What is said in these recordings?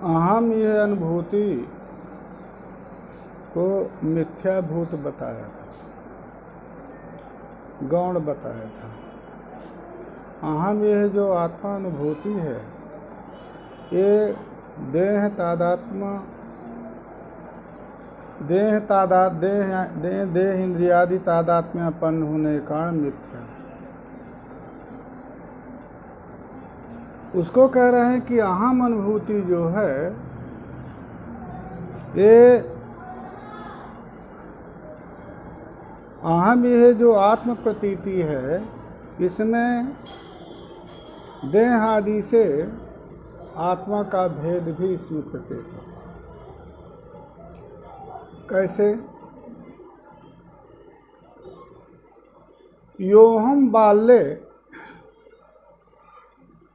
अहम यह अनुभूति को मिथ्याभूत बताया था, गौण बताया था। अहम यह जो आत्मा अनुभूति है, ये देह इंद्रियादि तादात्म्यपन्न होने के कारण मिथ्या है। उसको कह रहे हैं कि अहम अनुभूति जो है ये अहम यह जो आत्म प्रतीति है, इसमें देह आदि से आत्मा का भेद भी इसमें प्रतीत है। कैसे? योहम बाल्ये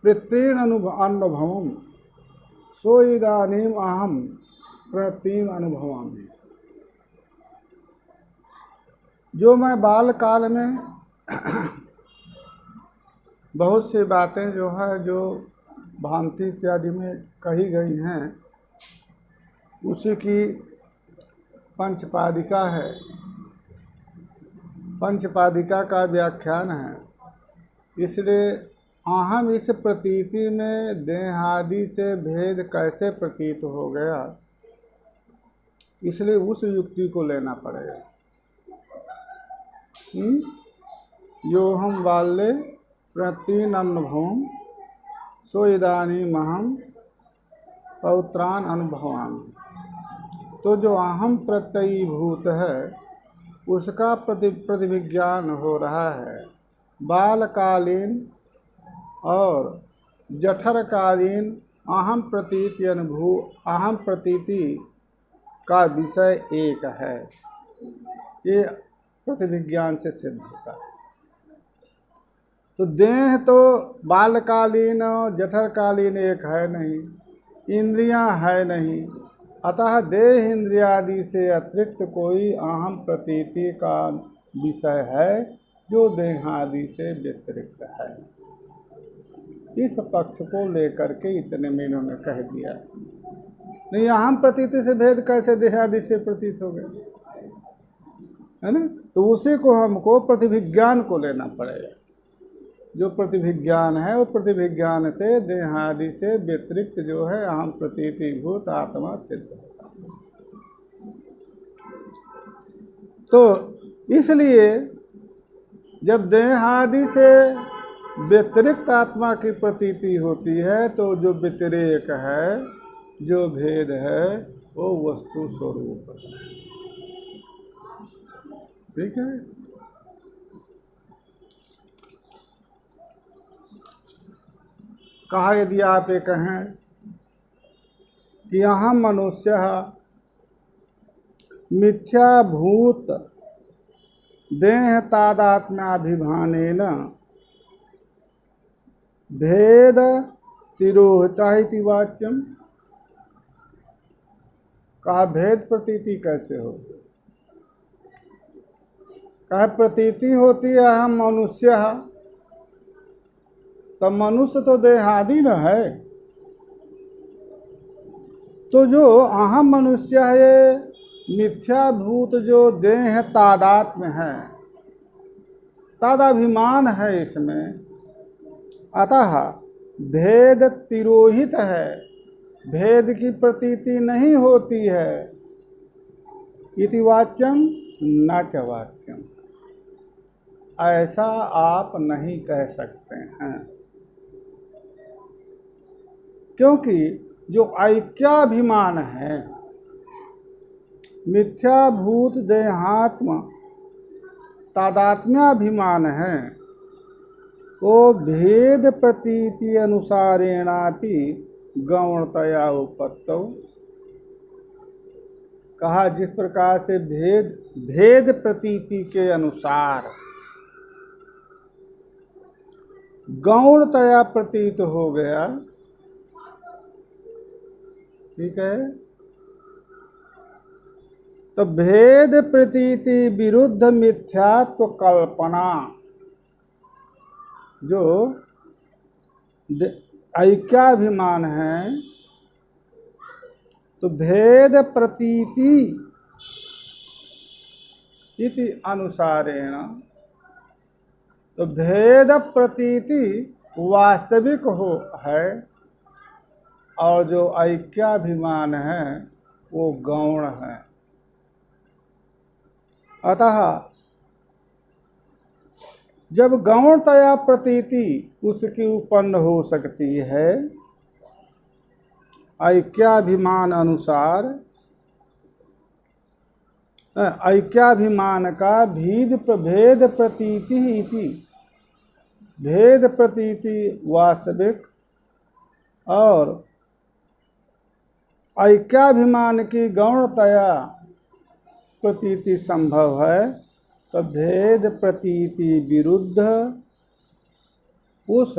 प्रतीन अनुभवम सो इदानीम अहम प्रतीन अनुभवामि। जो मैं बाल काल में बहुत सी बातें जो है जो भ्रांति इत्यादि में कही गई हैं, उसी की पंचपादिका है, पंचपादिका का व्याख्यान है। इसलिए अहम इस प्रतीति में देहादि से भेद कैसे प्रतीत हो गया, इसलिए उस युक्ति को लेना पड़ेगा। यो हम बाल्ये प्रतीन अनुभवम सो इदानीम अहम पौत्रान अनुभवामि। तो जो अहम प्रत्ययीभूत है, उसका प्रतिविज्ञान हो रहा है। बालकालीन और जठरकालीन अहम प्रतीति का विषय एक है। ये प्रतिविज्ञान से सिद्ध होता है। तो देह तो बालकालीन और जठरकालीन एक है नहीं, इंद्रियां है नहीं, अतः देह इंद्रियादि से अतिरिक्त कोई अहम प्रतीति का विषय है जो देहादि से व्यतिरिक्त है। इस पक्ष को लेकर के इतने में इन्होंने कह दिया। नहीं, अहम प्रतीति से भेद कैसे देहादि से प्रतीत हो गया, है ना? तो उसी को हमको प्रतिविज्ञान को लेना पड़ेगा। जो प्रतिविज्ञान है, वो प्रतिविज्ञान से देहादि से व्यतिरिक्त जो है अहम प्रतीतिभूत आत्मा सिद्ध होता है। तो इसलिए जब देहादि से व्यतिरिक्त आत्मा की प्रतीति होती है, तो जो व्यतिरेक है, जो भेद है, वो वस्तु स्वरूप है। ठीक है? कहा यदि आप ये कहें कि यहाँ मनुष्य मिथ्याभूत देह तादात्म्याभिमानेन भेद तिरोहिता इति वाच्यम। कहा भेद प्रतीति कैसे होगी? कहा प्रतीति होती है हम मनुष्य, तो मनुष्य तो देहादि न है। तो जो अहम मनुष्य है, मिथ्याभूत जो देह तादात्म्य है, तादाभिमान है इसमें, अतः भेद तिरोहित है, भेद की प्रतीति नहीं होती है। इति वाच्यम न च वाच्यम, ऐसा आप नहीं कह सकते हैं, क्योंकि जो ऐक्याभिमान है, मिथ्याभूत देहात्म तादात्म्याभिमान है, वो भेद प्रतीति अनुसारेणापि गौणतया उपपत्तौ। कहा जिस प्रकार से भेद प्रतीति के अनुसार गौणतया प्रतीत हो गया, ठीक है, तो भेद प्रतीति विरुद्ध मिथ्यात्व कल्पना, जो ऐक्याभिमान है, तो भेद प्रतीति इति अनुसारेण, तो भेद प्रतीति वास्तविक हो है और जो ऐक्याभिमान है वो गौण है। अतः जब गौणतया प्रतीति उसकी उत्पन्न हो सकती है ऐक्याभिमान अनुसार, ऐक्याभिमान का भेद प्रतीति इति, भेद प्रतीति वास्तविक और ऐक्याभिमान की गौणतया प्रतीति संभव है, तो भेद प्रतीति विरुद्ध उस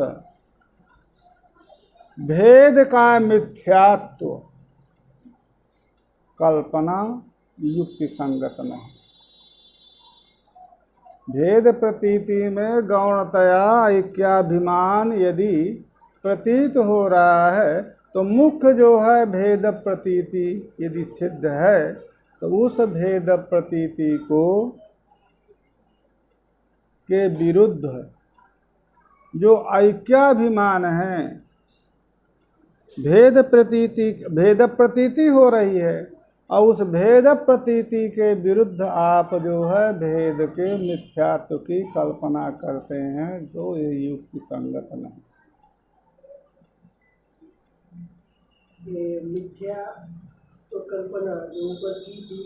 भेद का मिथ्यात्व कल्पना युक्ति संगत नहीं। भेद प्रतीति में गौणतया ऐक्याभिमान यदि प्रतीत हो रहा है तो मुख्य जो है भेद प्रतीति यदि सिद्ध है तो उस भेद प्रतीति को के विरुद्ध जो ऐक्याभिमान है, भेद प्रतीति हो रही है और उस भेद प्रतीति के विरुद्ध आप जो है भेद के मिथ्यात्व की कल्पना करते हैं, जो ये युक्ति संगत नहीं। ये मिथ्या तो कल्पना जो ऊपर की थी,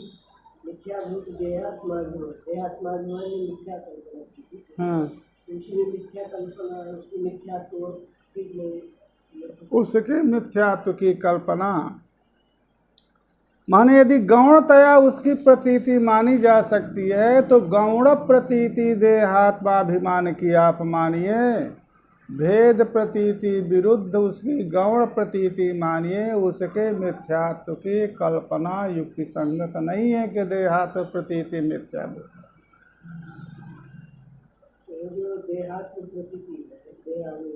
मिथ्याभूत देहात्माभिमान में मिथ्या कल्पना की थी। हाँ, उसमें मिथ्या कल्पना, उसमें मिथ्या तो ठीक नहीं, उसके मिथ्यात्व की कल्पना माने यदि गौणतया उसकी प्रतीति मानी जा सकती है तो गौण प्रतीति देहात्माभिमान की आप मानिए, भेद प्रतीति विरुद्ध उसकी गौण प्रतीति मानिए, उसके मिथ्यात्व की कल्पना युक्ति संगत नहीं है कि देहात्म प्रतीति मिथ्या है। जो देहात्म प्रतीति है, देहात्म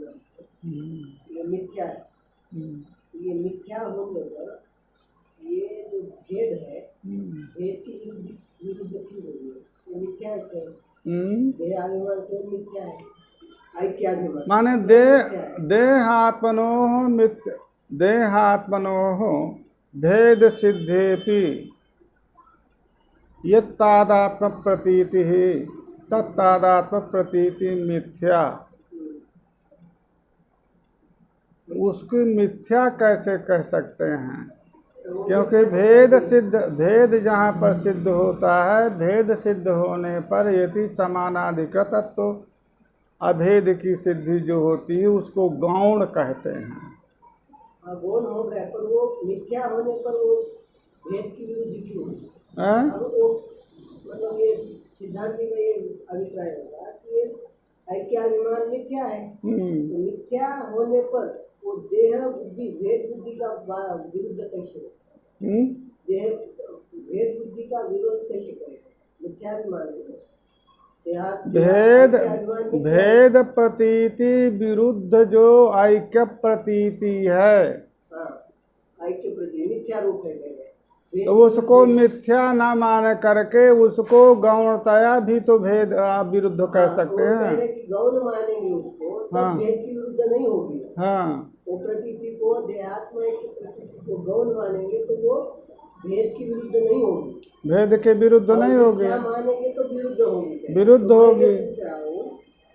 ये मिथ्या है। ये मिथ्या होने पर ये जो भेद है, भेद की विरुद्ध क्यों हो रही है? ये मिथ्या है, देहाभिमान से मिथ्या है, ऐक्याभिमान माने देहात्मनोः भेद सिद्धेपि यत्तादात्म प्रतीतिः तत्तादात्म प्रतीति मिथ्या। उसकी मिथ्या कैसे कह सकते हैं? क्योंकि भेद जहाँ पर सिद्ध होता है, भेद सिद्ध होने पर यदि समानाधिकृतत्व अभेद की सिद्धि जो होती है उसको गौण कहते हैं। गौण हो गया, पर वो मिथ्या होने पर वो भेद की विरुद्ध क्यों? अब वो मतलब ये सिद्धांति का ये अभिप्राय होगा कि ये ऐक्याभिमान मिथ्या है, तो मिथ्या होने पर वो देह बुद्धि भेद बुद्धि का विरुद्ध कैसे हो? देह भेद बुद्धि का विरोध कैसे करेगा? मिथ्याभिमान भेद प्रतीति विरुद्ध जो ऐक्य प्रतीति है, ऐक्य प्रतीति मिथ्या रूप है, तो उसको मिथ्या ना मान करके उसको गौणतया भी तो भेद विरुद्ध कह सकते हैं। गौण मानेंगे उसको, सब भेद की विरुद्ध नहीं होगी। हाँ, वो प्रतीति को देहात्म की प्रतीति को गौण मानेंगे तो वो भेद की विरुद्ध नहीं होगी, भेद के विरुद्ध नहीं होगी, मानेंगे तो विरुद्ध होगी, विरुद्ध होगी।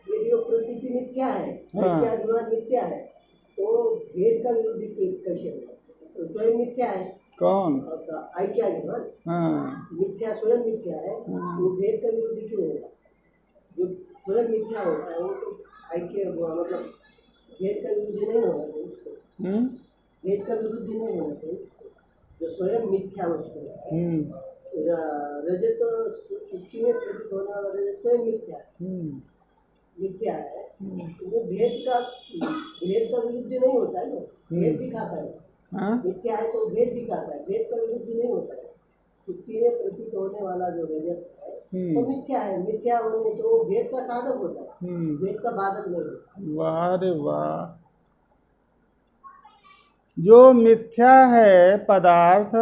यदि वो प्रतीति मिथ्या है, ऐक्याभिमान मिथ्या है, तो भेद का विरुद्ध कैसे होगा? तो स्वयं मिथ्या है। कौन? ऐक्याभिमान। हाँ, मिथ्या स्वयं मिथ्या है, वो भेद का विरुद्ध क्यों होगा? जो स्वयं मिथ्या होता है वो तो ऐक्य मतलब भेद का विरुद्ध नहीं होना चाहिए उसको, भेद का विरुद्ध नहीं होना चाहिए। जो स्वयं मिथ्या वस्तु है, रजत सुक्ति में प्रतीत होने वाला रजत स्वयं मिथ्या है, वो भेद का विरुद्ध नहीं होता है, भेद दिखाता है। मिथ्या है तो भेद दिखाता है, भेद का विरुद्ध नहीं होता है। सुक्ति में प्रतीत होने वाला जो रजत है वो मिथ्या है, मिथ्या होने से वो भेद का साधक होता है, भेद का बाधक नहीं होता। वाह रे वाह, जो मिथ्या है पदार्थ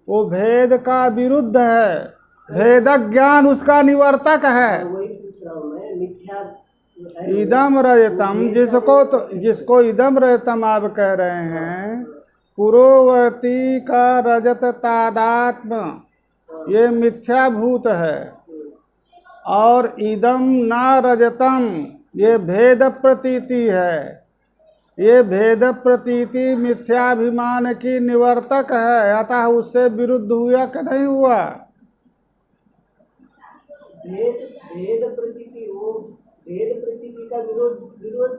वो भेद का विरुद्ध है, भेद ज्ञान उसका निवर्तक है। वही पूछ रहा हूँ मैं, मिथ्या है इदम रजतम, जिसको इदम रजतम आप कह रहे हैं, पूर्ववर्ती का रजत तादात्म ये मिथ्याभूत है, और इदम ना रजतम ये भेद प्रतीति है। ये भेद प्रतीति मिथ्याभिमान की निवर्तक है, अतः उससे विरुद्ध हुआ कि नहीं हुआ? भेद भेद प्रतीति, वो भेद प्रतीति का विरोध विरोध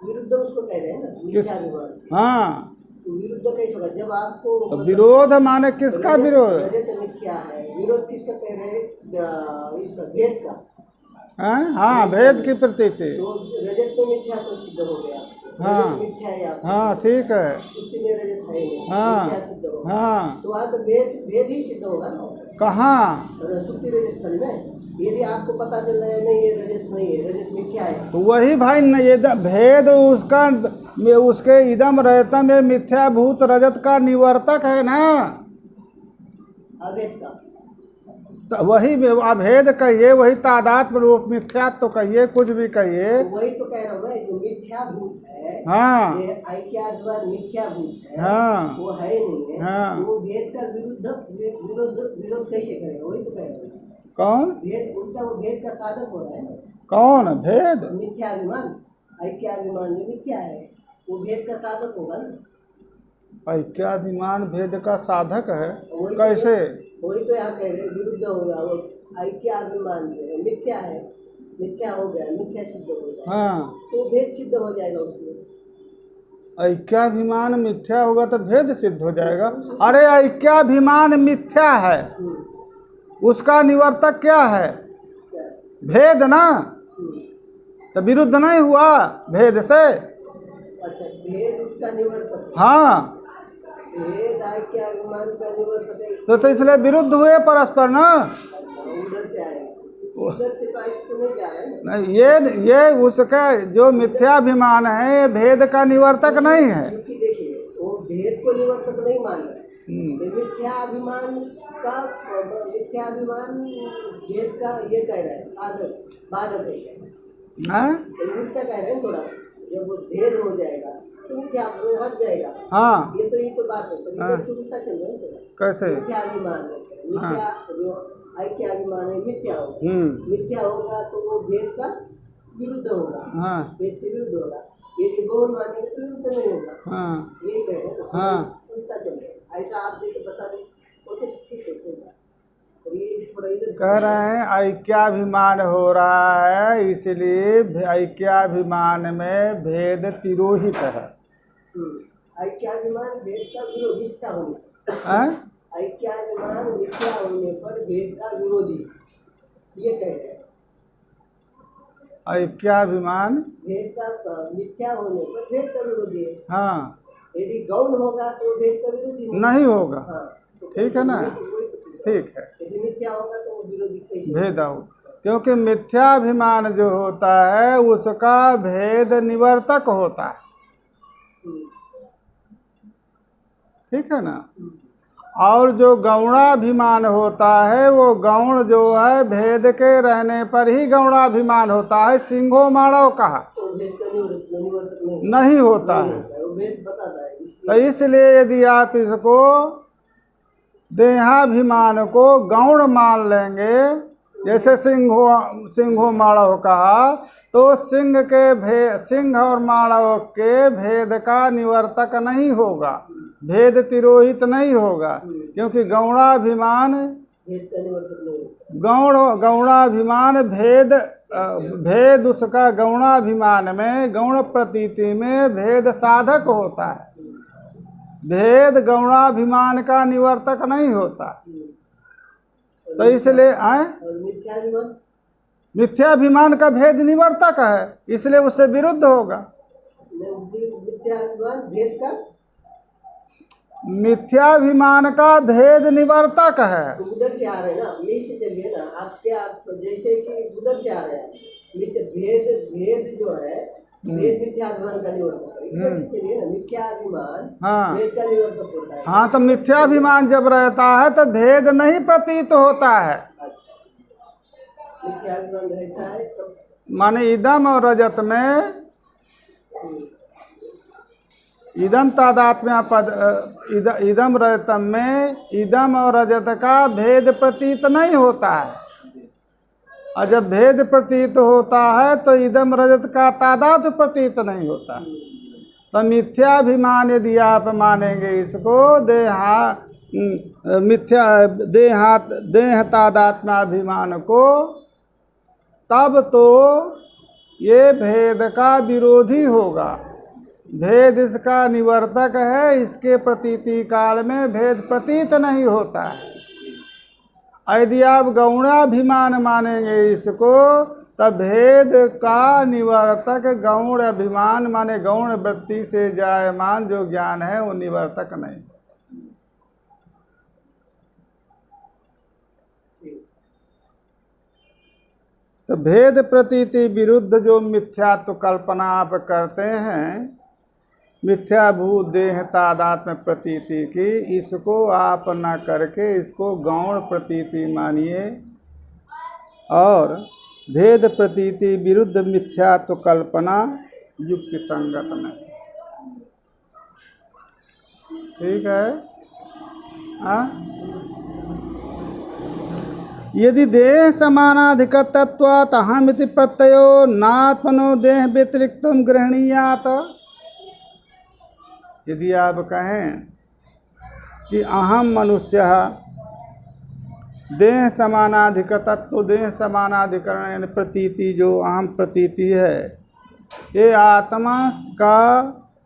विरुद्ध उसको कह रहे हैं ना, मिथ्याभिमान। हाँ, तो विरुद्ध कैसे होगा जब आपको तो विरोध माने किसका विरोध? रजत मिथ्या है, विरोध किसका कह रहे हैं? इसका भेद का। हाँ, भेद की प्रतीति। तो रजत में मिथ्या तो सिद्ध हो गया। हाँ। रजत मिथ्या है आपको। हाँ, ठीक है। सुक्ति में रजत है नहीं, हाँ। मिथ्या सिद्ध होगा। हाँ, तो वहाँ तो भेद ही सिद्ध होगा ना। कहाँ? सुक्ति रजत स्थल में यदि आपको पता चल रहा है नहीं ये रजत नहीं है, रजत मिथ्या है, तो वही भाई न, ये भेद उसका उसके इदम रजतम ये मिथ्याभूत रजत का निवर्तक है ना। अभेद का। तो वही अभेद कहिए, वही तादात्म्य रूप मिथ्या तो कहिए, कुछ भी कहिए। तो वही तो कह रहा हूँ मैं, जो मिथ्याभूत है, हाँ, ये ऐक्याद्वार मिथ्याभूत है, हाँ, वो है नहीं है। हाँ। तो वो भेद का विरोध कैसे करेगा? वही तो कह रहा हूँ। कौन भेद उनका, वो भेद का साधक हो रहा है ना। कौन भेद? मिथ्याभिमान, ऐक्याभिमान जो मिथ्या है वो भेद का साधक होगा ना। ऐक्याभिमान भेद का साधक है, वही कैसे? वही तो यहाँ कह रहे हैं, विरुद्ध होगा। वो ऐक्याभिमान जो है मिथ्या है, मिथ्या हो गया, मिथ्या सिद्ध हो गया। हाँ, तो भेद सिद्ध हो जाएगा उसमें। ऐक्याभिमान मिथ्या होगा तो भेद सिद्ध हो जाएगा। अरे ऐक्याभिमान मिथ्या है, उसका निवर्तक क्या है? भेद ना। तो विरुद्ध नहीं हुआ भेद से? अच्छा, भेद उसका निवर्तक। हाँ, भेद ऐक्याभिमान का निवर्तक है। तो इसलिए विरुद्ध हुए परस्पर ना। उधर से आए, उधर से तो ऐसे तो नहीं जा रहे हैं। नहीं, ये उसका जो मिथ्याभिमान है ये भेद का निवर्तक नहीं है। क्योंकि देखिए वो भेद को निवर्तक नहीं मान रहे। मिथ्याभिमान का, मिथ्याभिमान भेद का ये कह रहे हैं साधक, बाधक है। हाँ, उल्टा कह रहे हैं थोड़ा। जब वो भेद हो जाएगा तो मिथ्या हट जाएगा। हाँ, ये तो बात है, पर इधर से उल्टा चल रहा है थोड़ा। कैसे? मिथ्याभिमान है, मिथ्या जो ऐक्याभिमान है मिथ्या होगा। मिथ्या होगा तो वो भेद का विरुद्ध होगा। हाँ, भेद से विरुद्ध होगा। यदि गौण मानेंगे तो विरुद्ध नहीं होगा। हाँ, यही कह रहे हैं ना। हाँ। उल्टा चल रहा है, ऐसा आप जैसे बता दें वो तो ठीक है, चल रहा है। और ये थोड़ा इधर कह रहे हैं ऐक्याभिमान हो रहा है, इसलिए ऐक्याभिमान में भेद तिरोहित है। ऐक्याभिमान भेद का विरोधी मिथ्या होने, हाँ? ऐक्याभिमान मिथ्या होने पर भेद का विरोधी, ये कह रहे हैं। ऐक्याभिमान भेद का मिथ्या होने पर भेद का विरोधी है। हाँ, यदि गौण होगा तो भेद का विरोधी होगा। नहीं होगा। हाँ, तो ठीक है ना? ठीक है, यदि मिथ्या होगा तो वो विरोधी कैसे? भेद आओ, क्योंकि मिथ्याभिमान जो होता है उसका भेद निवर्तक होता है। ठीक है ना? और जो गौणाभिमान होता है वो गौण जो है भेद के रहने पर ही गौणाभिमान होता है। सिंहो मानव कहा तो भेद का निवर्तक नहीं होता है। वो भेद बताता है। तो इसलिए यदि आप इसको देहाभिमान को गौण मान लेंगे, जैसे सिंहो मानव कहा, तो सिंह और मानव के भेद का निवर्तक नहीं होगा, भेद तिरोहित नहीं होगा, क्योंकि गौणाभिमान भेद का निवर्तक नहीं। गौणाभिमान भेद उसका गौणाभिमान में, गौण प्रतीति में भेद साधक होता है। भेद गौणाभिमान का निवर्तक नहीं होता। तो इसलिए मिथ्याभिमान, मिथ्याभिमान का भेद निवर्तक है, इसलिए उससे विरुद्ध होगा। मिथ्याभिमान भेद का, मिथ्याभिमान का भेद निवर्तक है। तो उधर से आ रहे हैं ना, यही से चलिए ना। आप क्या, जैसे कि उधर से आ रहे हैं भेद जो है भेद मिथ्याभिमान का निवर्तक है। इधर से चलिए ना, मिथ्याभिमान हाँ भेद का निवर्तक होता है। हाँ, तो मिथ्याभिमान जब रहता है तो भेद नहीं प्रतीत होता है। मिथ्याभिमान रहता है तो माने इदम और रजत में इदम तादात्म्य पद इदम रजतम में इदम और रजत का भेद प्रतीत नहीं होता है। और जब भेद प्रतीत होता है तो इदम रजत का तादात्म्य प्रतीत नहीं होता। तो मिथ्याभिमान यदि आप मानेंगे इसको देह तादात्म्याभिमान को, तब तो ये भेद का विरोधी होगा। भेद इसका निवर्तक है, इसके प्रतीति काल में भेद प्रतीत नहीं होता है। यदि आप गौणाभिमान मानेंगे इसको, तब भेद का निवर्तक गौण अभिमान माने गौण वृत्ति से जायमान जो ज्ञान है वो निवर्तक नहीं। तो भेद प्रतीति विरुद्ध जो मिथ्यात्व कल्पना आप करते हैं, मिथ्याभूत देह तादात्म्य प्रतीति की, इसको आप न करके इसको गौण प्रतीति मानिए। और भेद प्रतीति विरुद्ध मिथ्यात्व कल्पना युक्ति संगत नहीं। ठीक है। हाँ, यदि देह समानाधिकतत्वात् अहमिति प्रत्ययो नात्मनो देह व्यतिरिक्तम गृह्णीयात्, यदि आप कहें कि अहम मनुष्य देह समानाधिकतत्व, देह समानाधिकरण यानी प्रतीति, जो अहम प्रतीति है, ये आत्मा का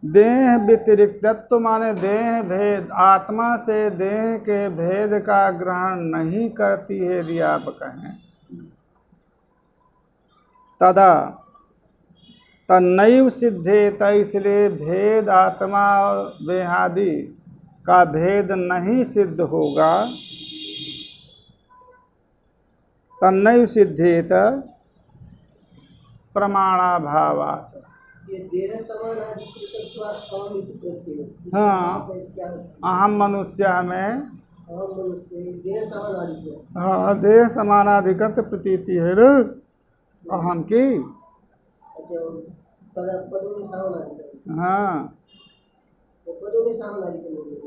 देह व्यतिरिक्तत्व माने देह भेद, आत्मा से देह के भेद का ग्रहण नहीं करती है। यदि आप कहें तदा तन्नैव सिद्धेत, इसलिए भेद आत्मा और देहादि का भेद नहीं सिद्ध होगा। तन्नैव सिद्धेत प्रमाणाभावात्। ये देह समानाधिकतत्वात् अहमिति प्रत्ययो। हाँ, अहम मनुष्य में अहम मनुष्य देह समानाधिकरण। हाँ, देह समानाधिकृत प्रतीति है रे अहम की। पदों में समानाधिकरण। हाँ, तो पदों में समानाधिकरण हो गया।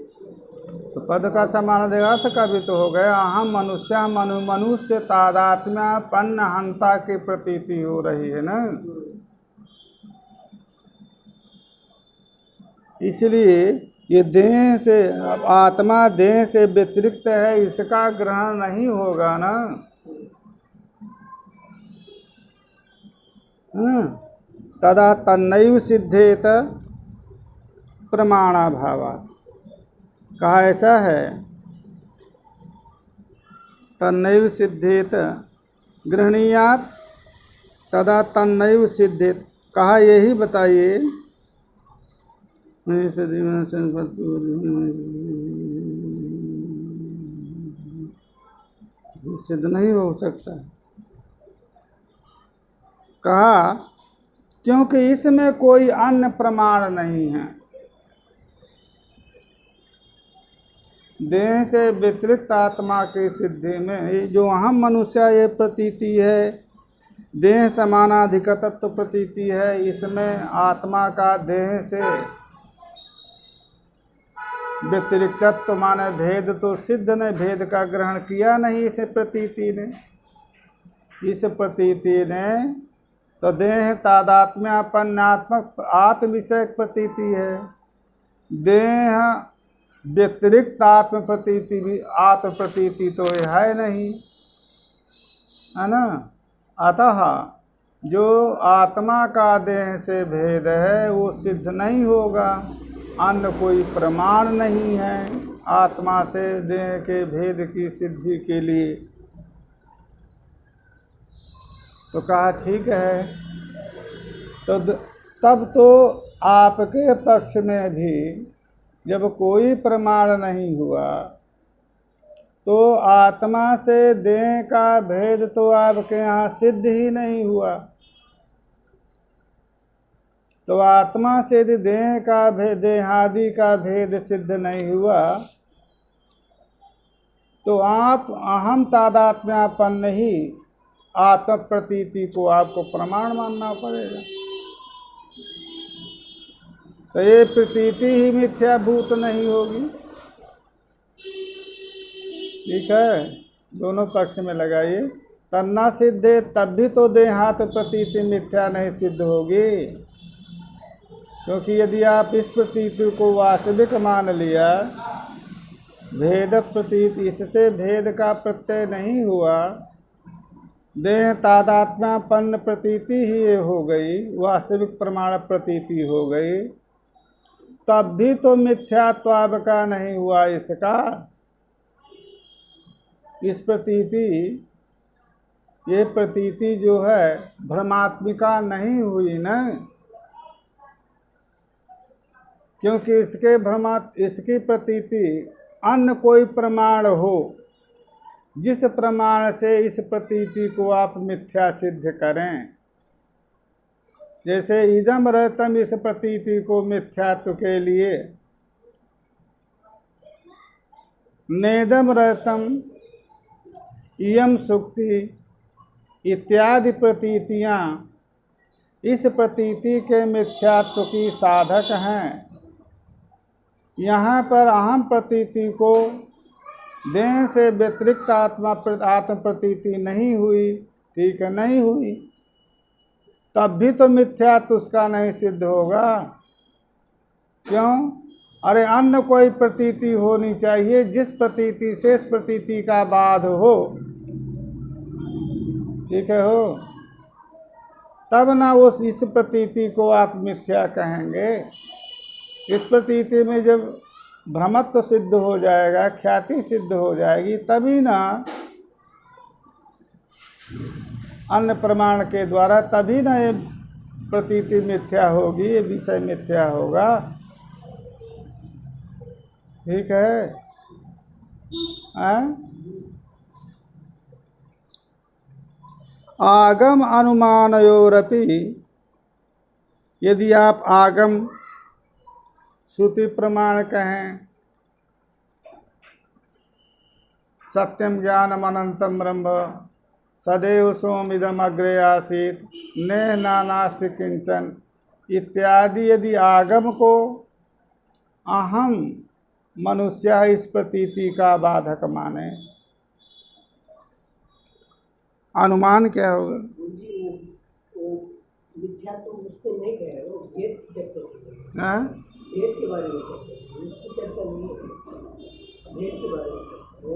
तो पद का समानाधिकरण का भी तो हो गया। अहम मनुष्य मनुष्य तादात्म्यपन्न हंता की प्रतीति हो रही है ना। इसलिए ये देह से, आत्मा देह से व्यतिरिक्त है, इसका ग्रहण नहीं होगा ना। तदा तन्नैव सिद्धेत प्रमाणाभावात्। कहा ऐसा है, तन्नैव सिद्धेत गृह्णीयात् तदा तन्नैव सिद्धेत। कहा यही बताइए, सिद्ध नहीं हो सकता। कहा क्योंकि इसमें कोई अन्य प्रमाण नहीं है। देह से व्यतिरिक्त आत्मा की सिद्धि में ये जो अहम मनुष्य ये प्रतीति है, देह समानाधिकतत्व प्रतीति है, इसमें आत्मा का देह से व्यतिरिक्तत्व माने भेद तो सिद्ध ने, भेद का ग्रहण किया नहीं इस प्रतीति ने। इस प्रतीति ने तो देह तादात्म्यापन्नात्मक आत्म विषयक प्रतीति है। देह व्यतिरिक्त आत्म प्रतीति भी, आत्म प्रतीति तो ये है नहीं, है ना। अतः जो आत्मा का देह से भेद है वो सिद्ध नहीं होगा। अन्य कोई प्रमाण नहीं है आत्मा से देह के भेद की सिद्धि के लिए। तो कहा ठीक है। तो तब तो आपके पक्ष में भी जब कोई प्रमाण नहीं हुआ तो आत्मा से देह का भेद तो आपके यहाँ सिद्ध ही नहीं हुआ। तो आत्मा से यदि देह का भेद, देहादि का भेद सिद्ध नहीं हुआ तो अहम तादात्म्यापन्न ही आत्म प्रतीति को आपको प्रमाण मानना पड़ेगा। तो ये प्रतीति ही मिथ्याभूत नहीं होगी। ठीक है, दोनों पक्ष में लगाइए। तन्ना सिद्धे, तब भी तो देहात प्रतीति मिथ्या नहीं सिद्ध होगी, क्योंकि यदि आप इस प्रतीति को वास्तविक मान लिया, भेद प्रतीत, इससे भेद का प्रत्यय नहीं हुआ, देह तादात्म्यापन्न प्रतीति ही ये हो गई, वास्तविक प्रमाण प्रतीति हो गई, तब भी तो मिथ्यात्व का नहीं हुआ इसका। इस प्रतीति, ये प्रतीति जो है भ्रमात्मिका नहीं हुई ना, क्योंकि इसकी प्रतीति अन्य कोई प्रमाण हो जिस प्रमाण से इस प्रतीति को आप मिथ्या सिद्ध करें। जैसे इदम रहतम, इस प्रतीति को मिथ्यात्व के लिए नेदम रहतम, इयम सुक्ति इत्यादि प्रतीतियाँ इस प्रतीति के मिथ्यात्व की साधक हैं। यहाँ पर अहम प्रतीति को देह से व्यतिरिक्त आत्म प्रतीति नहीं हुई, ठीक है, नहीं हुई, तब भी तो मिथ्यात्व उसका नहीं सिद्ध होगा। क्यों? अरे अन्य कोई प्रतीति होनी चाहिए जिस प्रतीति से इस प्रतीति का बाध हो, ठीक है, हो, तब ना इस प्रतीति को आप मिथ्या कहेंगे। इस प्रतीति में जब भ्रमत्व सिद्ध हो जाएगा, ख्याति सिद्ध हो जाएगी, तभी ना अन्य प्रमाण के द्वारा, तभी ना ये प्रतीति मिथ्या होगी, ये विषय मिथ्या होगा। ठीक है? आगम अनुमानयोरपि, यदि आप आगम श्रुति प्रमाण कहें, सत्यम ज्ञानम अनंतम ब्रह्म सदैव सोमिदम अग्रे आसीत नेह नानास्ति किंचन इत्यादि, यदि आगम को अहम मनुष्य इस प्रतीति का बाधक माने, अनुमान क्या होगा? मिथ्या तो उसको नहीं कह रहे हो, भेद की चर्चा की है। भेद के बारे में चर्चा, उसकी चर्चा नहीं है। भेद के बारे में वो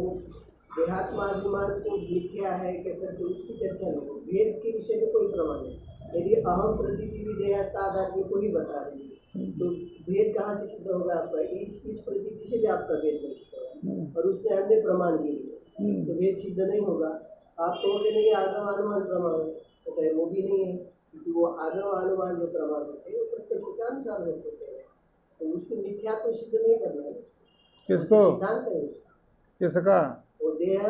देहात्माभिमान को मिथ्या है कैसे, तो उसकी चर्चा नहीं है। भेद के विषय में कोई प्रमाण नहीं। यदि अहम प्रतीति भी देहात्मादि को ही बता रही है, तो भेद कहाँ से सिद्ध होगा आपका? इस प्रतीति से भी आपका भेद नहीं सिद्ध होगा, और उसमें अन्य प्रमाण भी नहीं है, तो भेद सिद्ध नहीं होगा। आप कहोगे नहीं आगम अनुमान प्रमाण है, तो कहे वो भी नहीं है, क्योंकि वो आगम अनुमान जो प्रमाण होते हैं वो प्रत्यक्ष के अनुसार होते हैं, तो उसको मिथ्या तो सिद्ध नहीं करना है। किसको? सिद्धांत है उसका। किसका? वो देह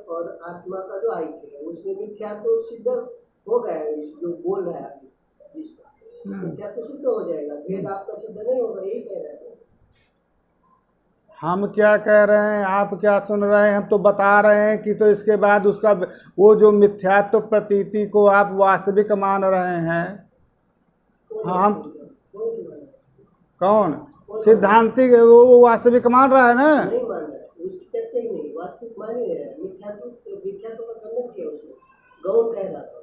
और आत्मा का जो ऐक्य है उसमें मिथ्या तो सिद्ध हो गया है, जो बोल रहा है अभी जिसका, मिथ्या तो सिद्ध हो जाएगा, भेद आपका सिद्ध नहीं होगा, यही कह रहे हैं। हम क्या कह रहे हैं, आप क्या सुन रहे हैं? हम तो बता रहे हैं कि तो इसके बाद उसका वो जो मिथ्यात्व प्रतीति को आप वास्तविक मान रहे हैं, हम कौन सिद्धांतिक वो वास्तविक मान रहा है ना? नहीं मान रहा है, उसकी चर्चा ही नहीं, वास्तविक मान ही नहीं रहा है। मिथ्यात्व का खंडन किया उसने, गौण कह रहा था।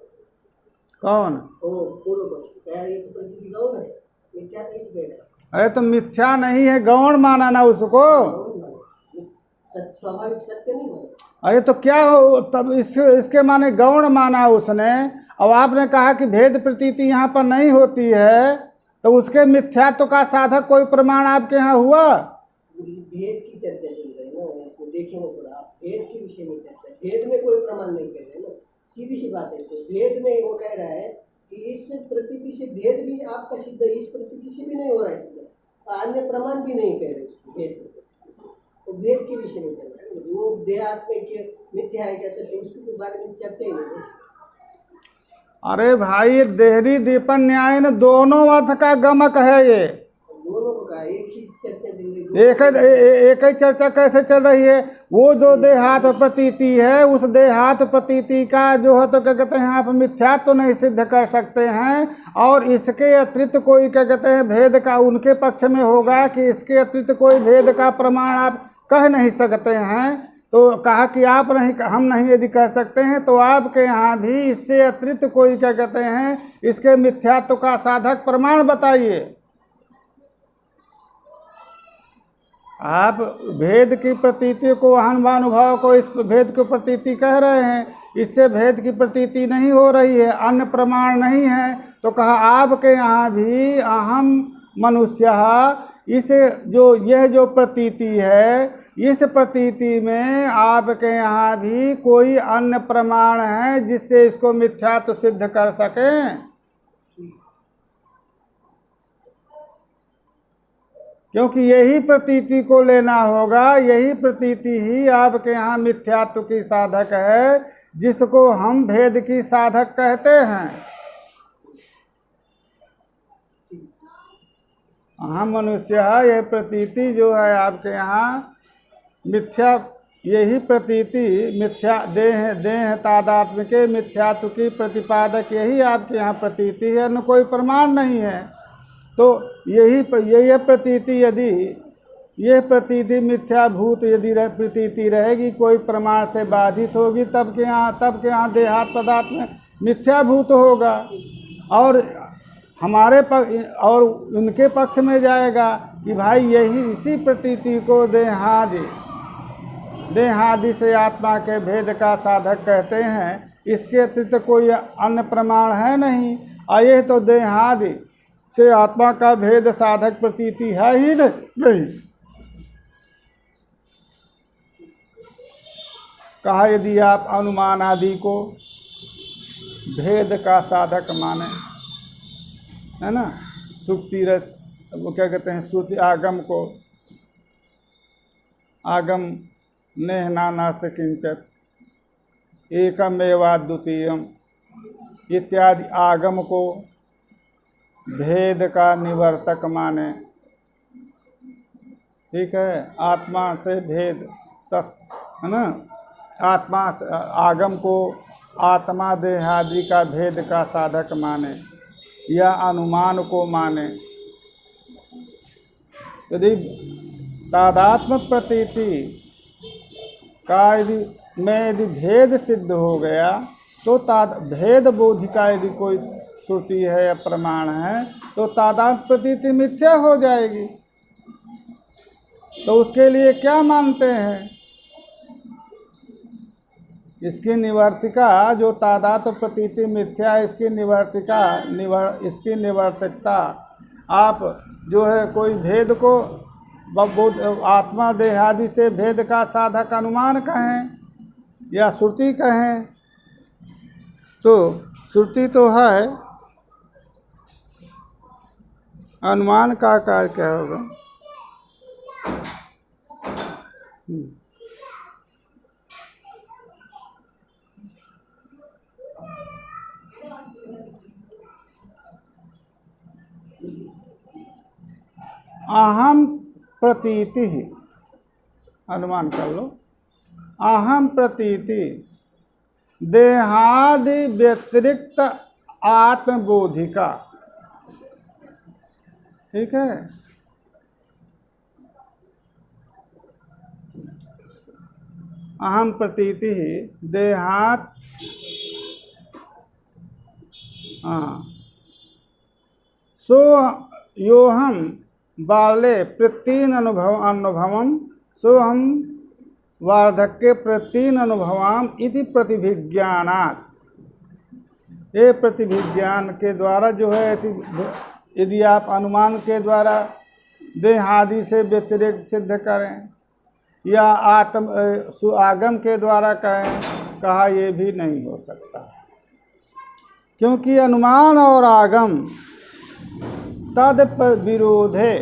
कौन? ओ पूर्व पक्ष कह, ये तो प्रतीति गौण है, मिथ्या कैसे कह रहा है? अरे तो मिथ्या नहीं है, गौण माना ना उसको, स्वाभाविक सत्य नहीं माना। अरे तो क्या हो तब इसके माने गौण माना उसने, और आपने कहा कि भेद प्रतीति यहाँ पर नहीं होती है, तो उसके मिथ्यात्व का साधक कोई प्रमाण आपके यहाँ हुआ? भेद की चर्चा चल रही है ना, इसमें देखेंगे थोड़ा, आप भेद के विषय में चर्चा, भेद में कोई प्रमाण नहीं कर रहे ना, सीधी सी बात है। तो भेद में वो कह रहा है कि इस प्रतीति से भेद भी आपका सिद्ध, इस प्रतीति से भी नहीं हो रहा है सिद्ध, अन्य प्रमाण भी नहीं कह रहे भेद, तो भेद के विषय में चल रहा है। वो देहात्म के मिथ्या है कैसे, उसके बारे में चर्चा ही नहीं है। अरे भाई, देहरी दीपन न्याय न दोनों अर्थ का गमक है ये। दोनों को कहा, एक ही चर्चा चल रही है। एक ही चर्चा कैसे चल रही है? वो जो देहात प्रतीति है, उस देहात प्रतीति का जो है तो क्या कहते हैं आप मिथ्यात्व तो नहीं सिद्ध कर सकते हैं, और इसके अतिरिक्त कोई क्या कहते हैं भेद का उनके पक्ष में होगा कि इसके अतिरिक्त कोई भेद का प्रमाण आप कह नहीं सकते हैं। तो कहा कि आप नहीं, हम नहीं यदि कह सकते हैं तो आपके यहाँ भी इससे अतिरिक्त कोई क्या कहते हैं इसके मिथ्यात्व का साधक प्रमाण बताइए। आप भेद की प्रतीति को, अनुभव को इस भेद की प्रतीति कह रहे हैं, इससे भेद की प्रतीति नहीं हो रही है, अन्य प्रमाण नहीं है। तो कहा आपके यहाँ भी अहम मनुष्य, इस यह जो प्रतीति है, इस प्रतीति में आपके यहाँ भी कोई अन्य प्रमाण है जिससे इसको मिथ्यात्व सिद्ध कर सकें। क्योंकि यही प्रतीति को लेना होगा, यही प्रतीति ही आपके यहाँ मिथ्यात्व की साधक है, जिसको हम भेद की साधक कहते हैं। हम मनुष्य, यह प्रतीति जो है आपके यहाँ मिथ्या, यही प्रतीति मिथ्या देह तादात्म्य के मिथ्यात्व की प्रतिपादक यही आपके यहाँ प्रतीति है, न कोई प्रमाण नहीं है। तो यही प्रतीति, यदि यह प्रतीति मिथ्याभूत यदि प्रतीति रहेगी, कोई प्रमाण से बाधित होगी, तब के यहाँ देहात पदार्थ में मिथ्याभूत होगा, और हमारे पक्ष और उनके पक्ष में जाएगा कि भाई यही इसी प्रतीति को देहादि से आत्मा के भेद का साधक कहते हैं। इसके अतिरिक्त कोई अन्य प्रमाण है नहीं, और यह तो देहादि से आत्मा का भेद साधक प्रतीति है ही नहीं। कहा यदि आप अनुमान आदि को भेद का साधक माने, है ना, सुक्ति वो क्या कहते हैं श्रुति आगम को, आगम नेह नानास्ति किंचित एकमेवाद्वितीयम् इत्यादि आगम को भेद का निवर्तक माने, ठीक है, आत्मा से भेद है ना, आत्मा आगम को आत्मा देहादि का भेद का साधक माने या अनुमान को माने। यदि तादात्म्य प्रतीति का यदि भेद सिद्ध हो गया, तो भेद बोधि का यदि कोई श्रुति है या प्रमाण है, तो तादात्म्य प्रतीति मिथ्या हो जाएगी। तो उसके लिए क्या मानते हैं? इसकी निवर्तिका जो तादात्म्य प्रतीति मिथ्या, इसकी इसकी निवर्तिकता आप जो है कोई भेद को आत्मा देहादि से भेद का साधक अनुमान कहें या श्रुति कहें, तो श्रुति तो है, अनुमान का आकार क्या होगा? अहम प्रतीति, अनुमान कर लो, अहम प्रतीति देहादि व्यतिरिक्त आत्मबोधिका, ठीक है। अहम प्रतीति देहात, सो योहम बाले प्रतीन अनुभवम सोहम वार्धक्य प्रतीन अनुभवाम इति प्रतिभिज्ञानात्। ये प्रतिभिज्ञान के द्वारा जो है, यदि आप अनुमान के द्वारा देहादि से व्यतिरिक्त सिद्ध करें या आगम के द्वारा कहें, कहा यह भी नहीं हो सकता, क्योंकि अनुमान और आगम तद पर विरोधे,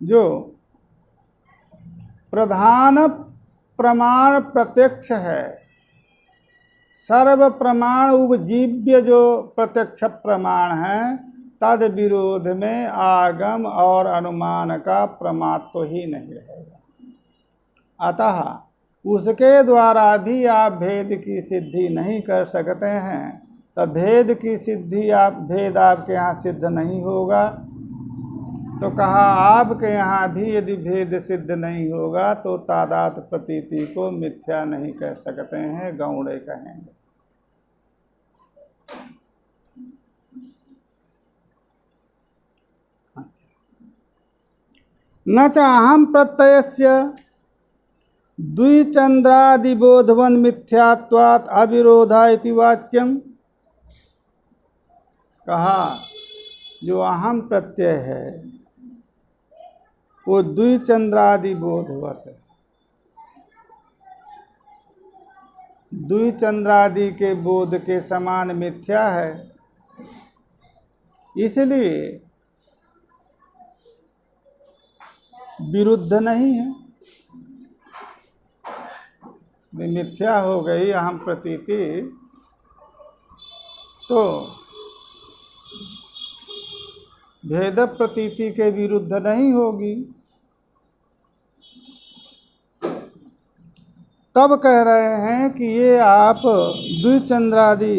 जो प्रधान प्रमाण प्रत्यक्ष है, सर्व प्रमाण उपजीव्य जो प्रत्यक्ष प्रमाण है तद विरोध में आगम और अनुमान का प्रमात्व ही नहीं रहेगा। अतः उसके द्वारा भी आप भेद की सिद्धि नहीं कर सकते हैं। तो भेद की सिद्धि भेद आपके यहाँ सिद्ध नहीं होगा। तो कहा आपके यहाँ भी यदि भेद सिद्ध नहीं होगा तो तादात प्रतीति को मिथ्या नहीं कह सकते हैं, गौड़े कहेंगे। न च अहम प्रत्ययस्य द्विचंद्रादिबोधवन मिथ्यात्वात् अविरोधा इति वाच्यम। कहा जो अहम प्रत्यय है वो द्विचंद्रादि बोधवत है। द्विचंद्रादि के बोध के समान मिथ्या है, इसलिए विरुद्ध नहीं है। मिथ्या हो गई अहम प्रतीति तो भेद प्रतीति के विरुद्ध नहीं होगी। तब कह रहे हैं कि ये आप द्विचंद्रादि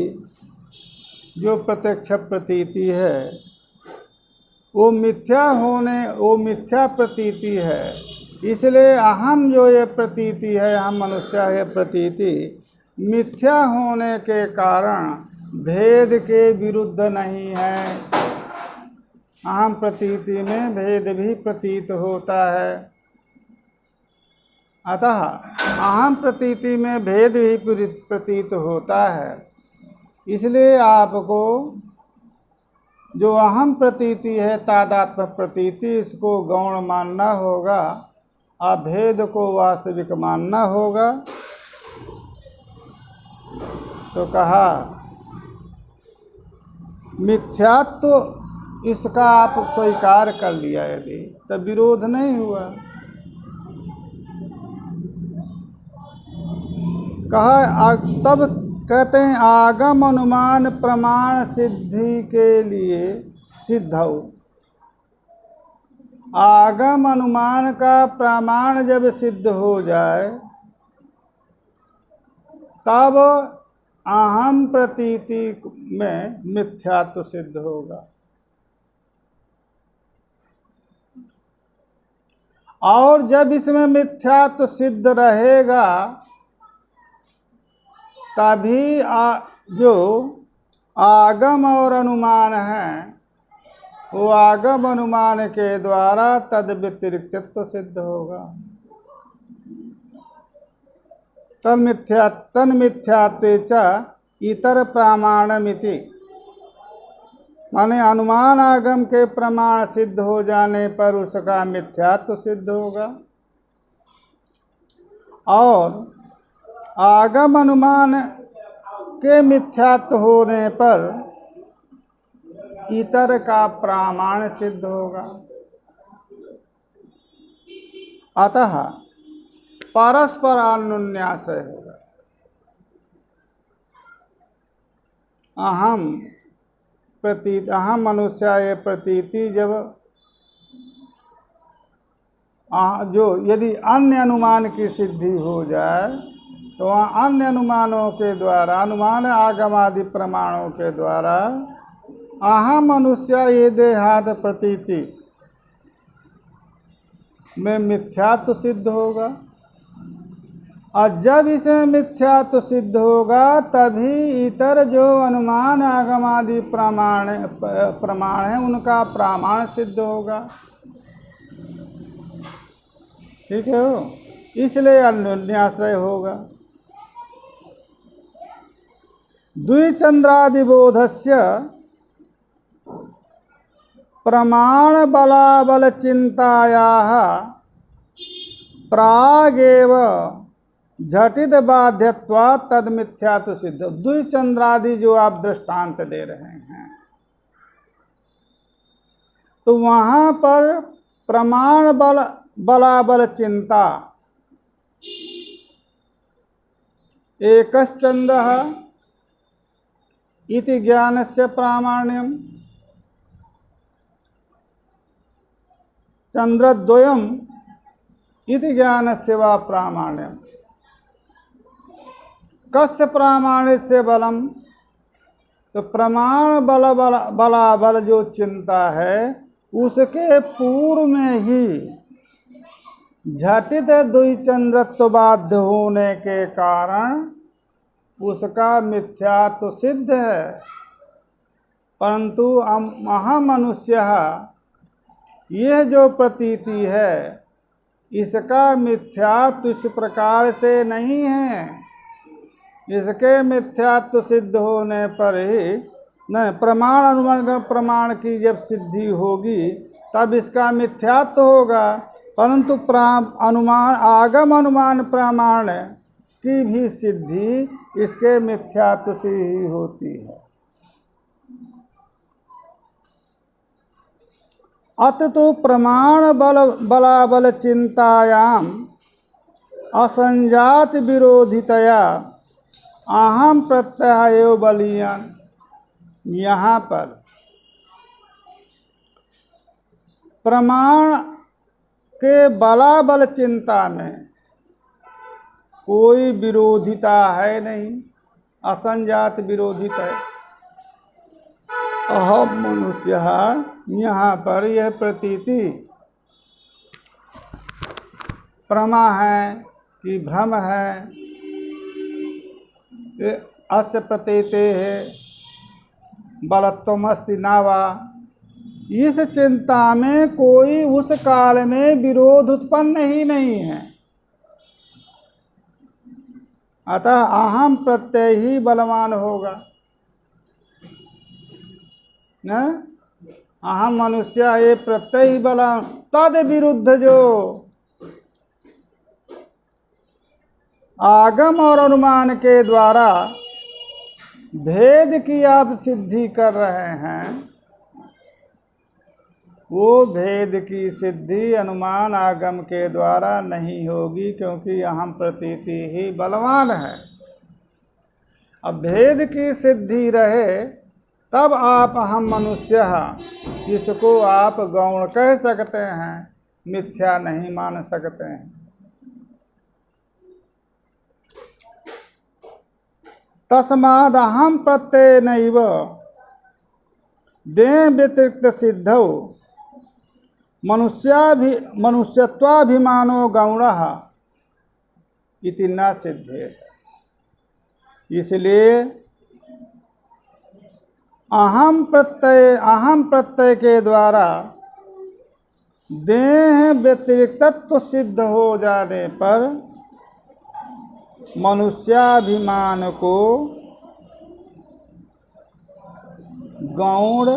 जो प्रत्यक्ष प्रतीति है वो मिथ्या प्रतीति है। इसलिए अहम जो ये प्रतीति है, अहम मनुष्य है प्रतीति, मिथ्या होने के कारण भेद के विरुद्ध नहीं है। अहम प्रतीति में भेद भी प्रतीत होता है। अतः अहम प्रतीति में भेद भी प्रतीत होता है। इसलिए आपको जो अहम प्रतीति है तादात्म्य प्रतीति, इसको गौण मानना होगा, अभेद को वास्तविक मानना होगा। तो कहा मिथ्यात्व इसका आप स्वीकार कर लिया यदि, तब विरोध नहीं हुआ। कहा तब कहते हैं आगम अनुमान प्रमाण सिद्धि के लिए सिद्ध हो। आगम अनुमान का प्रमाण जब सिद्ध हो जाए तब अहम प्रतीति में मिथ्यात्व सिद्ध होगा। और जब इसमें मिथ्यात्व सिद्ध रहेगा तभी जो आगम और अनुमान है वो आगम अनुमान के द्वारा तद व्यतिरिक्तत्व सिद्ध होगा। तन मिथ्यात्वे च इतर प्रमाणमिति, माने अनुमान आगम के प्रमाण सिद्ध हो जाने पर उसका मिथ्यात्व सिद्ध होगा। और आगम अनुमान के मिथ्यात्व होने पर इतर का प्रमाण सिद्ध होगा। अतः परस्पर अनुन्यासय होगा। अहम मनुष्य ये प्रतीति जब जो यदि अन्य अनुमान की सिद्धि हो जाए तो वहाँ अन्य अनुमानों के द्वारा, अनुमान आगम आदि प्रमाणों के द्वारा अहम मनुष्य ये देहात प्रतीति में मिथ्यात्व सिद्ध होगा। और जब इसे मिथ्यात्व सिद्ध होगा तभी इतर जो अनुमान आगम आदि प्रमाण है उनका प्रमाण सिद्ध होगा। ठीक है हो, इसलिए अन्योन्याश्रय होगा। द्विचंद्रादिबोधस्य प्रमाण बलाबल चिंतायाः प्रागेव झटित बाध्यत्वा तद मिथ्यात्व सिद्ध। द्विचंद्रादि जो आप दृष्टांत दे रहे हैं तो वहां पर प्रमाण बलाबल चिंता, एकश्चंद्र इति ज्ञानस्य प्रामाण्यम। चंद्रद्वयम इति ज्ञानस्य वा प्रामाण्यम। कस्य प्रामाण्यस्य बलम, तो प्रमाण बलाबल जो चिंता है उसके पूर्व में ही झटित द्विचंद्रत्व बाध्य होने के कारण उसका मिथ्यात्व सिद्ध है। परंतु महामनुष्य यह जो प्रतीति है इसका मिथ्यात्व इस प्रकार से नहीं है। इसके मिथ्यात्व सिद्ध होने पर ही नहीं, प्रमाण अनुमान प्रमाण की जब सिद्धि होगी तब इसका मिथ्यात्व होगा। परंतु अनुमान आगम अनुमान प्रमाण की भी सिद्धि इसके मिथ्यात्व से ही होती है। अत्र तो प्रमाण बलाबल चिंतायाम असंजात विरोधितया अहम प्रत्यय बलियन। यहाँ पर प्रमाण के बलाबल चिंता में कोई विरोधिता है नहीं, असंजात विरोधित है। अहम मनुष्य, यहाँ पर यह प्रतीति प्रमा है कि भ्रम है, अस्य प्रतीते है बलत्वमस्ति नावा। इस चिंता में कोई उस काल में विरोध उत्पन्न ही नहीं है। अतः अहम प्रत्यय ही बलवान होगा न। अहम मनुष्य ये प्रत्यय ही बलवान। तद विरुद्ध जो आगम और अनुमान के द्वारा भेद की आप सिद्धि कर रहे हैं, वो भेद की सिद्धि अनुमान आगम के द्वारा नहीं होगी, क्योंकि अहम प्रतीति ही बलवान है। अब भेद की सिद्धि रहे तब आप अहम मनुष्य इसको आप गौण कह सकते हैं, मिथ्या नहीं मान सकते हैं। तस्माद् अहम प्रत्यय नैव देह व्यतिरिक्त सिद्धौ मनुष्यत्वाभिमानो गौणः इति न सिद्धेत। इसलिए अहम प्रत्यय के द्वारा देह व्यतिरिक्तत्व सिद्ध हो जाने पर मनुष्याभिमान को गौण,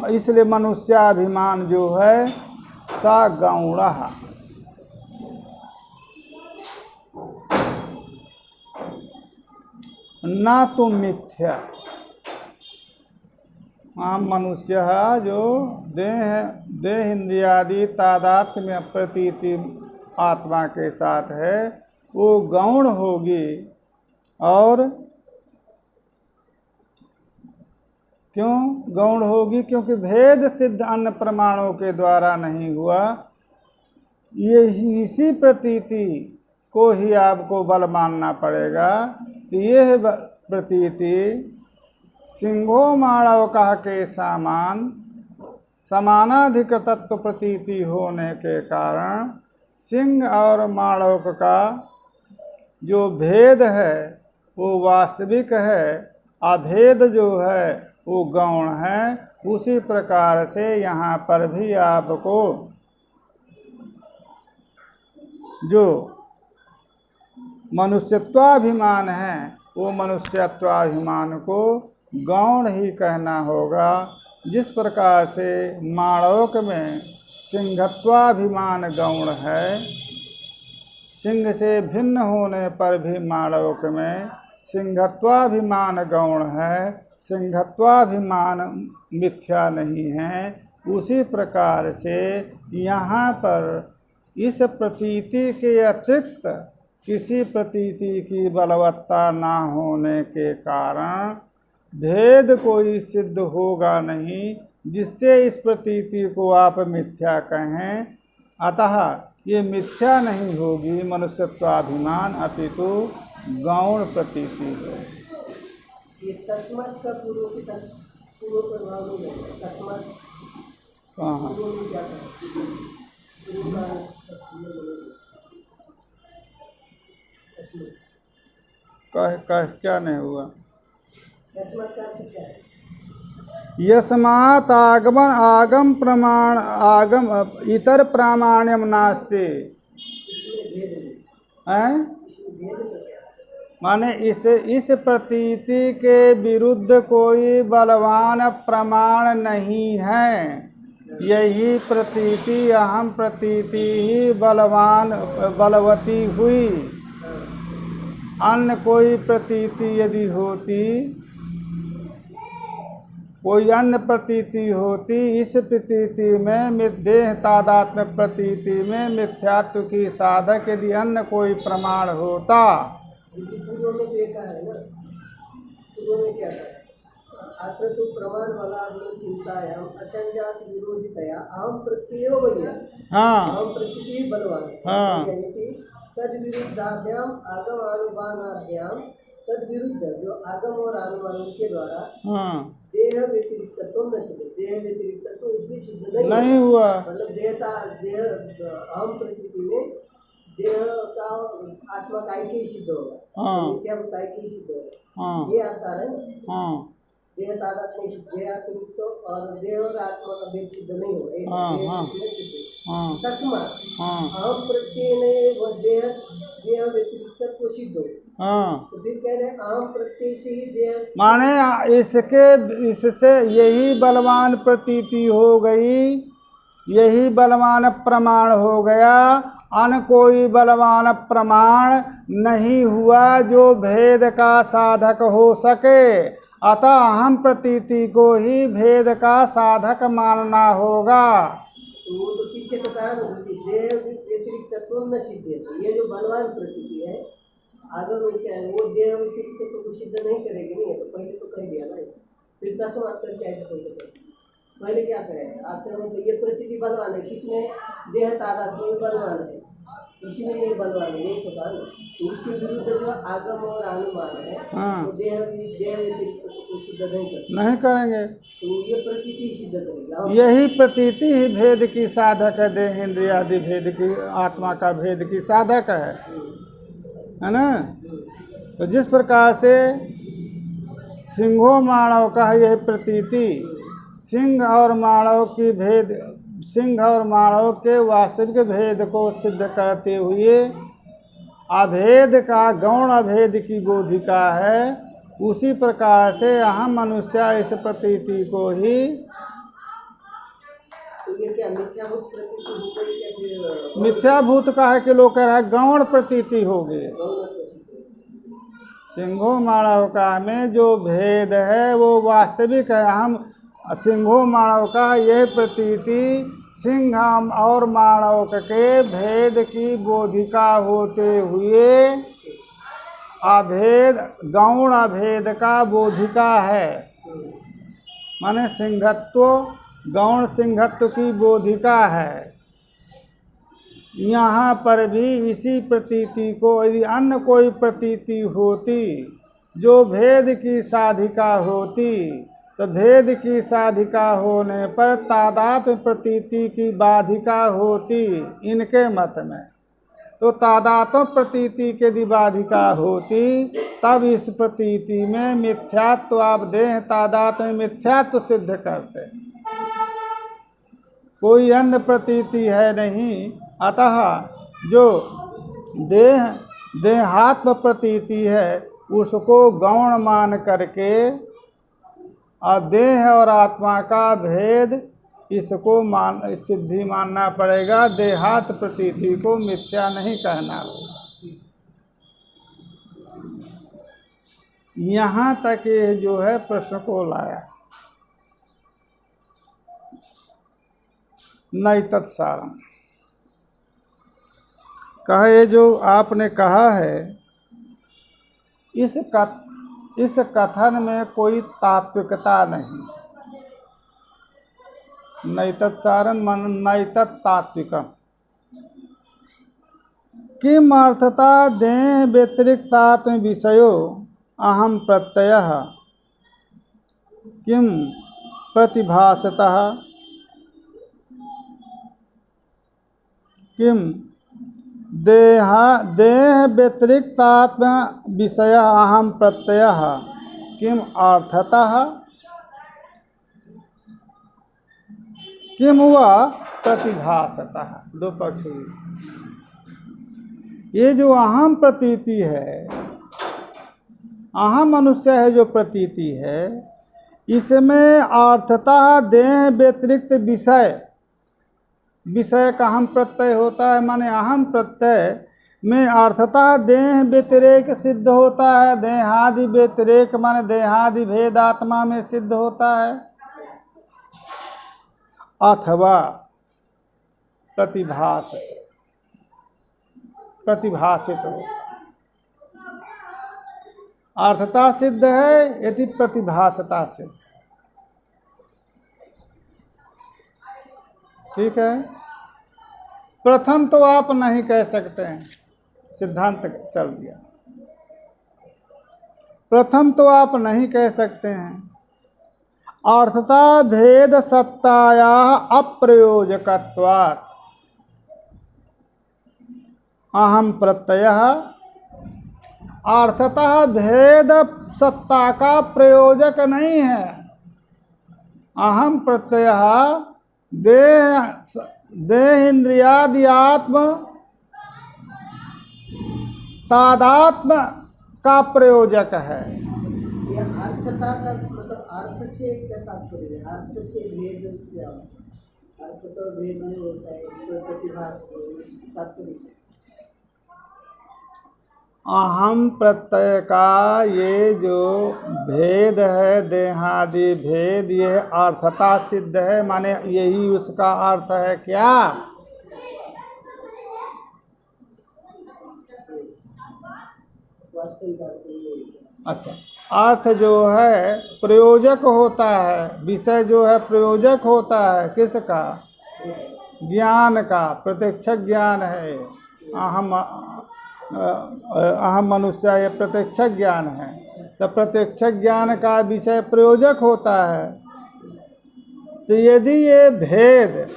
इसलिए मनुष्याभिमान जो है सा गौणः। ना तो मिथ्या। मनुष्य जो देह इंद्रियादि तादात्म्य प्रतीति आत्मा के साथ है वो गौण होगी। और क्यों गौण होगी? क्योंकि भेद सिद्ध अन्य प्रमाणों के द्वारा नहीं हुआ। ये इसी प्रतीति को ही आपको बल मानना पड़ेगा कि यह प्रतीति सिंहो माणव कह के समानाधिकृतत्व प्रतीति होने के कारण सिंह और माणव का जो भेद है वो वास्तविक है, अभेद जो है वो गौण है। उसी प्रकार से यहाँ पर भी आपको जो मनुष्यत्वाभिमान है वो मनुष्यत्वाभिमान को गौण ही कहना होगा। जिस प्रकार से माणवक में सिंहत्वाभिमान गौण है, सिंह से भिन्न होने पर भी माणवक में सिंहत्वाभिमान गौण है, सिंहत्वाभिमान मिथ्या नहीं है। उसी प्रकार से यहाँ पर इस प्रतीति के अतिरिक्त किसी प्रतीति की बलवत्ता ना होने के कारण भेद कोई सिद्ध होगा नहीं जिससे इस प्रतीति को आप मिथ्या कहें। अतः ये मिथ्या नहीं होगी मनुष्यत्वाभिमान, अपितु गौण प्रतीति है। ये तस्मत का पूर्व के साथ पूर्व प्रभाव नहीं है। तस्मत कहाँ पूर्व में क्या था? पूर्व का कह क्या नहीं हुआ? तस्मत का अर्थ क्या है? यस्मात् आगम प्रमाण आगम इतर प्रामाण्यम नास्ति। इसमें भेद नहीं, हैं? इसमें भेद नहीं क्या है? माने इस प्रतीति के विरुद्ध कोई बलवान प्रमाण नहीं है। यही प्रतीति अहम प्रतीति ही बलवती हुई। अन्य कोई प्रतीति यदि होती, कोई अन्य प्रतीति होती, इस प्रतीति में देह तादात्म्य प्रतीति में मिथ्यात्व की साधक यदि अन्य कोई प्रमाण होता। पूर्व में देखा है ना, पूर्व में क्या था? अत्र तो प्रमाण वाला चिंतायाम असंजात विरोधितया अहम प्रत्ययो बलिया। हाँ अहम प्रतीति बलवान। हाँ। यानी कि तद विरुद्धाभ्याम आगम अनुमानाभ्याम, तद विरुद्ध जो आगम और अनुमान के द्वारा हाँ देह व्यतिरिक्तत्व न सिद्ध, देह व्यतिरिक्तत्व उसमें सिद्ध नहीं हुआ। मतलब देह अहम प्रतीति में देह का आत्मा काय के ही सिद्ध होगा। हाँ। मिथ्या काय के ही सिद्ध होगा। हाँ ये आता है ना। हाँ देह तादात नहीं सिद्ध, देह अतिरिक्त और देह और आत्मा का भेद सिद्ध नहीं होगा। एक हाँ, देह हाँ। में सिद्ध। हाँ तस्मात् हाँ अहम प्रत्यय ने वह देह व्यतिरिक्तत्व सिद्ध हो। हाँ। तो फिर कह रहे हैं अहम प्रत्यय से ही देह। माने इससे यही बलवान प्रतीति हो गई, यही बलवान प्रमाण हो गया। अन्य कोई बलवान प्रमाण नहीं हुआ जो भेद का साधक हो सके। अतः अहम प्रतीति को ही भेद का साधक मानना होगा। तो वो तो पीछे तो कहा ना कि देह व्यतिरिक्तत्व न सिद्ध है। ये जो बलवान प्रतीति है आगे में क्या है, वो देह व्यतिरिक्तत्व को सिद्ध नहीं करेगी। नहीं है तो पहले तो कह दिया ना। फिर तस्मात् करके ऐसा कैसे करें? पहले क्या करें? आपके मतलब ये प्रतीति बलवान है, किसमें? देह तादात्म्य में बलवान है, इसी में ये बलवान है। यही तो कहा ना। तो उसके विरुद्ध जो आगम और अनुमान है हाँ। वो देह व्यतिरिक्त को सिद्ध नहीं करते। नहीं करेंगे। तो ये प्रतीति ही सिद्ध करेगा। यही प्रतीति ही भेद की साधक है। देह इंद्रियादि भेद की, आत्मा का भेद की साधक है ना। तो जिस प्रकार से सिंहो मानव का यह प्रतीति सिंह और मानव की भेद, सिंह और मानव के वास्तविक भेद को सिद्ध करते हुए अभेद का गौण अभेद की बोधिका है, उसी प्रकार से अहम मनुष्य इस प्रतीति को ही। तो ये क्या मिथ्याभूत प्रतीति हो गई या फिर मिथ्याभूत का है कि लोग कह रहा है गौण प्रतीति हो गई। गौण प्रतीति? सिंहो मानव का में जो भेद है वो वास्तविक है। हम सिंहो मानव का यह प्रतीति सिंह और मानव के भेद की बोधिका होते हुए अभेद गौण अभेद का बोधिका है। माने सिंहत्व गौण सिंहत्व की बोधिका है। यहाँ पर भी इसी प्रतीति को यदि अन्य कोई प्रतीति होती जो भेद की साधिका होती, तो भेद की साधिका होने पर तादात्म्य प्रतीति की बाधिका होती इनके मत में। तो तादात्म्य प्रतीति के यदि बाधिका होती तब इस प्रतीति में मिथ्यात्व, आप देह तादात्म्य मिथ्यात्व सिद्ध करते। कोई अन्य प्रतीति है नहीं। अतः जो देहात्म प्रतीति है उसको गौण मान करके और देह और आत्मा का भेद इसको सिद्धि मानना पड़ेगा। देहात प्रतीति को मिथ्या नहीं कहना होगा। यहाँ तक ये जो है प्रश्न को लाया। नैतत्सारम कहा ये जो आपने कहा है इस कथन में कोई तात्विकता नहीं, नैतत्सारं मन नैतत्तात्विकम्। किम अर्थता देह व्यतिरिक्तात्म विषयो अहम प्रत्ययः किम प्रतिभासतः किम देह व्यतिरिक्तात्म विषय अहम प्रत्ययः किम अर्थतः किम हुआ प्रतिभासतः। दो पक्ष हुए। ये जो अहम प्रतीति है, अहम मनुष्य है जो प्रतीति है, इसमें अर्थतः देह व्यतिरिक्त विषय का अहम प्रत्यय होता है। माने अहम प्रत्यय में अर्थतः देह व्यतिरेक सिद्ध होता है। देहादि व्यतिरेक माने देहादि भेद आत्मा में सिद्ध होता है, अथवा प्रतिभास से प्रतिभासित हो। अर्थता सिद्ध है यदि प्रतिभासता सिद्ध है। ठीक है। प्रथम तो आप नहीं कह सकते हैं, सिद्धांत चल दिया। प्रथम तो आप नहीं कह सकते हैं। अर्थता भेद सत्ताया अप्रयोजकत्वात् अहम प्रत्ययः। अर्थतः भेद सत्ता का प्रयोजक नहीं है। अहम प्रत्ययः देह इंद्रियादि आत्म तादात्म का प्रयोजक है। ये अर्थता का मतलब अर्थ से क्या तात्पर्य है? अर्थ से भेद क्या होता है? अर्थ तो भेद नहीं होता है, तो प्रतिभास तात्पर्य। अहम प्रत्यय का ये जो भेद है, देहादि भेद, ये अर्थता सिद्ध है। माने यही उसका अर्थ है क्या? अच्छा, अर्थ जो है प्रयोजक होता है, विषय जो है प्रयोजक होता है। किसका? ज्ञान का। प्रत्यक्ष ज्ञान है। अहम मनुष्य ये प्रत्यक्ष ज्ञान है। तो प्रत्यक्ष ज्ञान का विषय प्रयोजक होता है। तो यदि ये भेद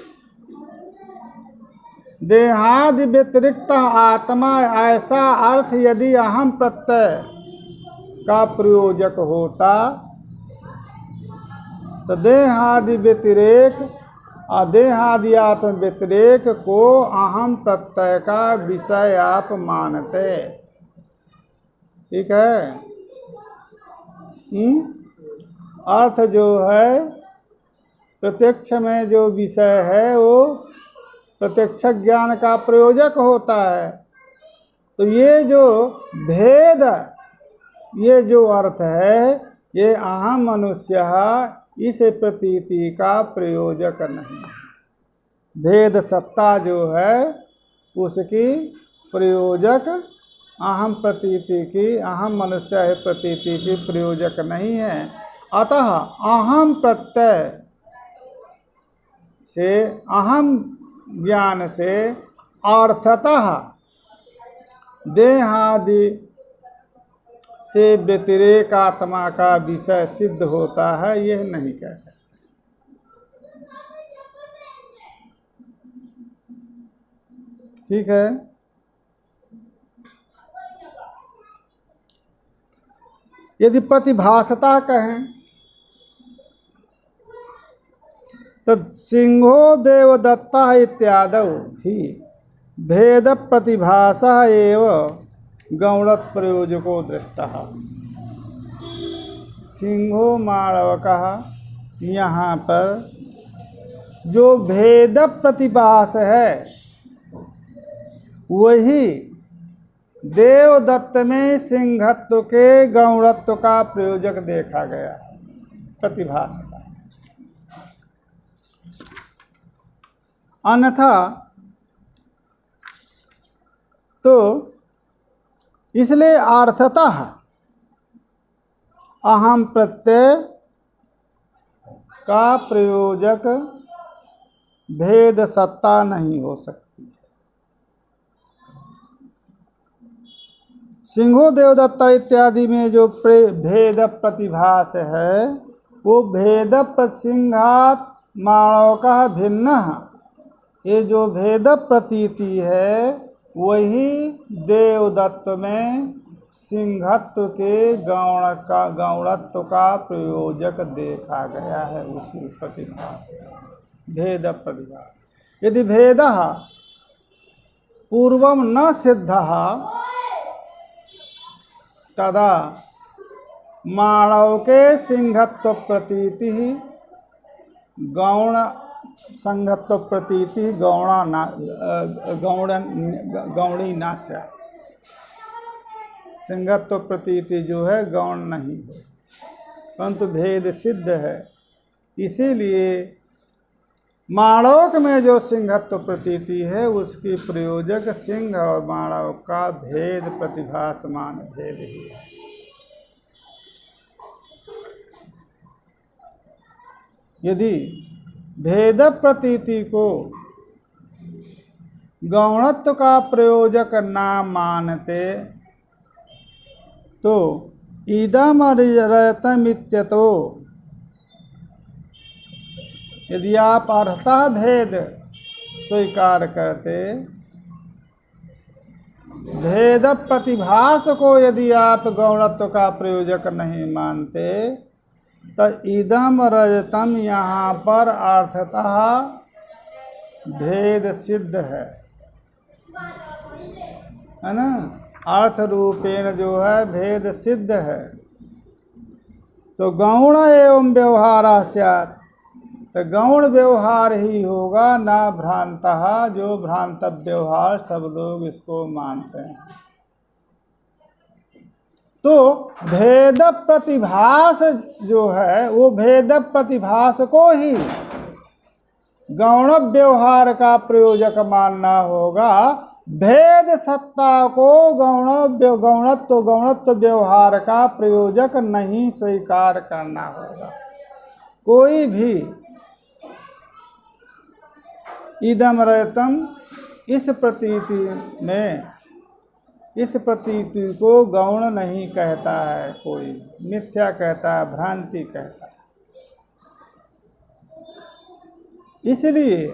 देहादि व्यतिरिक्त आत्मा, ऐसा अर्थ यदि अहम प्रत्यय का प्रयोजक होता तो देहादि व्यतिरेक देहादि आत्म व्यतिरेक को अहम प्रत्यय का विषय आप मानते। ठीक है। अर्थ जो है प्रत्यक्ष में जो विषय है वो प्रत्यक्ष ज्ञान का प्रयोजक होता है। तो ये जो भेद, ये जो अर्थ है, ये अहम मनुष्य इस प्रतीति का प्रयोजक नहीं। भेद सत्ता जो है उसकी प्रयोजक अहम प्रतीति की, अहम मनुष्य है प्रतीति की प्रयोजक नहीं है। अतः अहम प्रत्यय से, अहम ज्ञान से अर्थतः देहादि से व्यतिरेक आत्मा का विषय सिद्ध होता है, यह नहीं कह सकते। ठीक है। यदि प्रतिभासता कहें तो सिंहो देवदत्ता इत्यादौ ही भेद प्रतिभासा एव गौणत प्रयोजको दृष्टः। सिंहो माणवकः, यहाँ पर जो भेद प्रतिभास है वही देवदत्त में सिंहत्व के गौणत्व का प्रयोजक देखा गया। प्रतिभासता। अन्यथा तो इसलिए अर्थतः अहम प्रत्यय का प्रयोजक भेद सत्ता नहीं हो सकती है। सिंहो देवदत्ता इत्यादि में जो भेद प्रतिभास है वो भेद प्रसिंघात मानव का भिन्न, ये जो भेद प्रतीति है वही देवदत्त में सिंहत्व के गौणत्व का प्रयोजक देखा गया है। उसी प्रतिभास भेद प्रतिभा। यदि भेद पूर्वम न सिद्ध तदा मानव के सिंहत्व प्रतीति गौण संगत्व प्रतीति गौणी नास्या। सिंहत्व प्रतीति जो है गौण नहीं है, परंतु भेद सिद्ध है। इसीलिए माणवक में जो सिंहत्व प्रतीति है उसकी प्रयोजक सिंह और माणव का भेद प्रतिभासमान भेद ही है। यदि भेद प्रतीति को गौणत्व का प्रयोजक ना मानते तो इदम रयतम इत्यतो, यदि आप अर्थतः भेद स्वीकार करते, भेद प्रतिभास को यदि आप गौणत्व का प्रयोजक नहीं मानते तो इदम रजतम यहाँ पर अर्थतः भेद सिद्ध है ना। अर्थ रूपेण जो है भेद सिद्ध है। तो गौण एवं व्यवहार स्यात्, तो गौण व्यवहार ही होगा ना भ्रांतः, जो भ्रांत व्यवहार सब लोग इसको मानते हैं। तो भेद प्रतिभास जो है वो भेद प्रतिभास को ही गौण व्यवहार का प्रयोजक मानना होगा। भेद सत्ता को गौणत्व व्यवहार का प्रयोजक नहीं स्वीकार करना होगा। कोई भी इदम रयतम इस प्रतीति में, इस प्रतीति को गौण नहीं कहता है, कोई मिथ्या कहता है, भ्रांति कहता है। इसलिए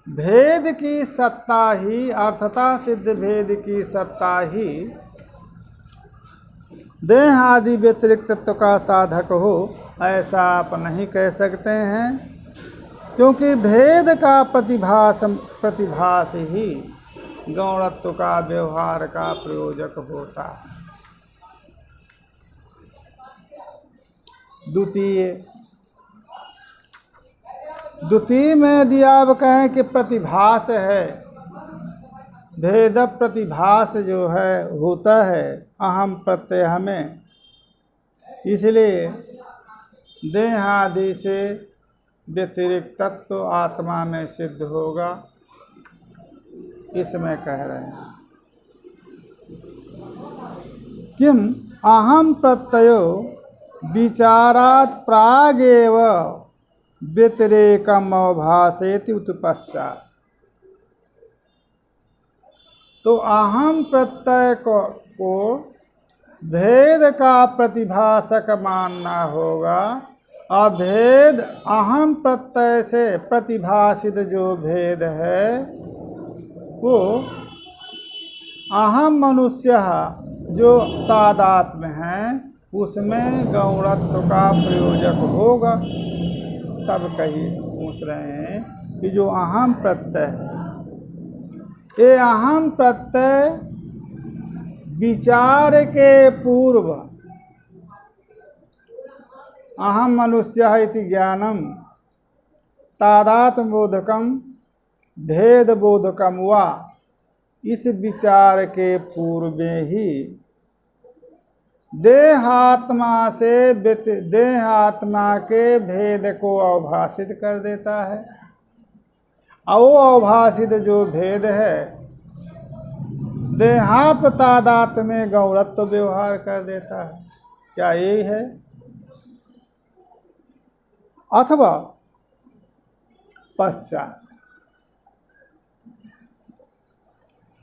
भेद की सत्ता ही, अर्थता सिद्ध भेद की सत्ता ही देह आदि व्यतिरिक्त तत्व का साधक हो, ऐसा आप नहीं कह सकते हैं, क्योंकि भेद का प्रतिभास ही गौणत्व का व्यवहार का प्रयोजक होता है। द्वितीय में यदि आप कहें कि प्रतिभास है, भेद प्रतिभास जो है होता है अहम प्रत्यय हमें, इसलिए देह आदि से व्यतिरिक्त तत्व आत्मा में सिद्ध होगा, इसमें कह रहे हैं। किम अहम प्रत्ययो विचारात् प्रागेव व्यतिरेकम अवभासेति उत्पश्चात्। तो अहम प्रत्यय को भेद का प्रतिभासक मानना होगा। अभेद अहम प्रत्यय से प्रतिभासित जो भेद है वो अहम मनुष्य जो तादात्म्य है उसमें गौणत्व का प्रयोजक होगा। तब कही पूछ रहे हैं कि जो अहम प्रत्यय है, ये अहम प्रत्यय विचार के पूर्व अहम मनुष्य इति ज्ञानम तादात्म्य बोधकम भेद बोधकम वा, इस विचार के पूर्व में ही देहात्मा के भेद को अवभाषित कर देता है। और वो अवभाषित जो भेद है देहाप तादात में गौणत्व व्यवहार कर देता है। क्या यही है? अथवा पश्चात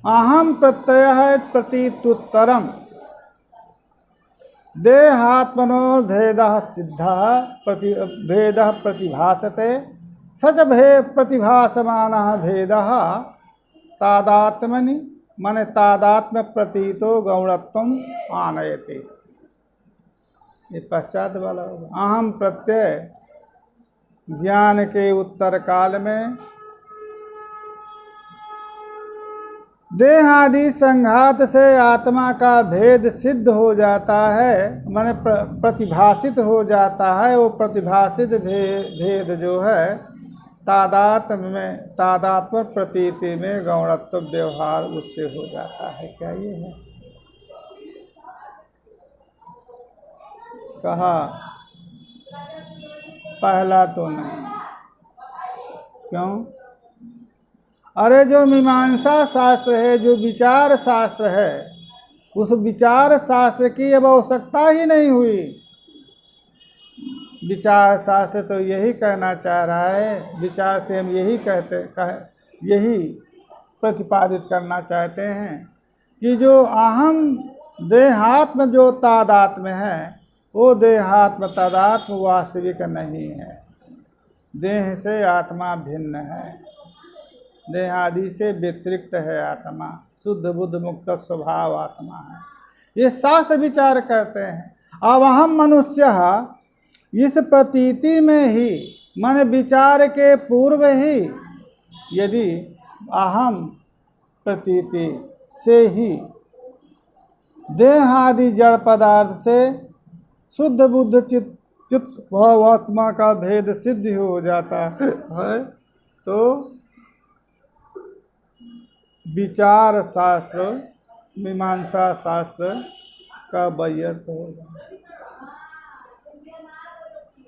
अहम प्रत्यय है प्रतीतुत्तरम देहात्मनोर भेद सिद्ध भेद प्रतिभासते सच प्रतिभासमान भेद तादात्मनि मन तादात्म्य प्रतीतो गौणत्वम आनयते। ये पश्चात वाला होगा। अहम प्रत्यय ज्ञान के उत्तर काल में देह आदि संघात से आत्मा का भेद सिद्ध हो जाता है, माने प्रतिभाषित हो जाता है। वो प्रतिभाषित भेद जो है तादात्म्य प्रतीति में गौणत्व व्यवहार उससे हो जाता है। क्या ये है? कहा पहला तो नहीं। क्यों? अरे जो मीमांसा शास्त्र है, जो विचार शास्त्र है, उस विचार शास्त्र की अब आवश्यकता ही नहीं हुई। विचार शास्त्र तो यही कहना चाह रहा है, विचार से हम यही यही प्रतिपादित करना चाहते हैं कि जो अहम देहात्म जो तादात्म्य है, वो देहात्म तादात्म्य वास्तविक नहीं है। देह से आत्मा भिन्न है, देह आदि से व्यतिरिक्त है आत्मा, शुद्ध बुद्ध मुक्त स्वभाव आत्मा है। ये शास्त्र विचार करते हैं। अब अहम मनुष्य इस प्रतीति में ही, मन विचार के पूर्व ही, यदि अहम प्रतीति से ही देह आदि जड़ पदार्थ से शुद्ध बुद्ध चित्त भाव आत्मा का भेद सिद्ध हो जाता है, तो विचार शास्त्र मीमांसा शास्त्र का व्यर्थ होगा।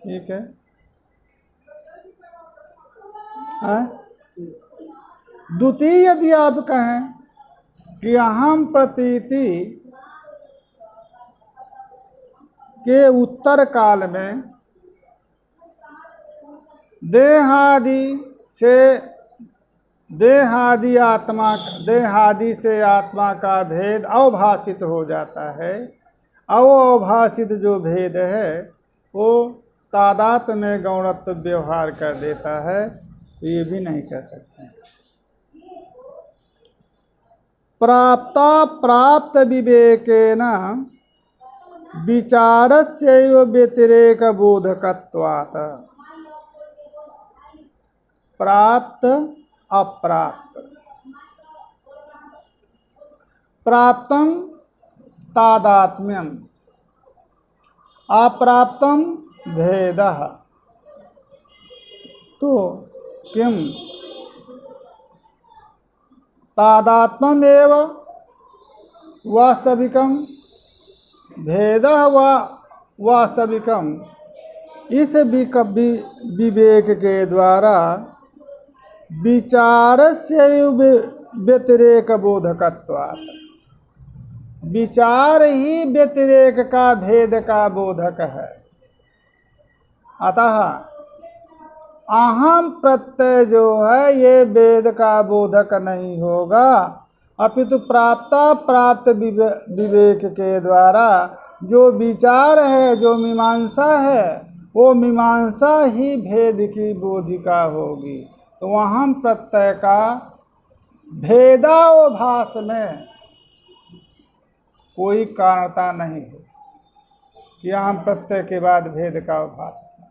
ठीक है? द्वितीय यदि आप कहें कि अहम प्रतीति के उत्तर काल में देहादि से आत्मा का भेद अवभाषित हो जाता है। अवभाषित जो भेद है वो तादात में गौणत्व व्यवहार कर देता है, तो ये भी नहीं कह सकते। प्राप्त विवेकेन विचारस्यैव व्यतिरेक बोधकत्वात्। प्राप्त अप्राप्त, प्राप्तम तादात्म्यम, अप्राप्तम भेदः। तो किम तादात्म्यमेव वास्तविकम भेदः व वास्तविकम। इस विवेक के द्वारा विचारस्य व्यतिरेक बोधकत्वात्, विचार ही व्यतिरेक का भेद का बोधक है। अतः अहम प्रत्यय जो है ये वेद का बोधक नहीं होगा, अपितु प्राप्त विवेक के द्वारा जो विचार है, जो मीमांसा है, वो मीमांसा ही भेद की बोधिका होगी। तो अहम प्रत्यय का भेदावभास में कोई कारणता नहीं है कि अहम प्रत्यय के बाद भेद का अभास होता है,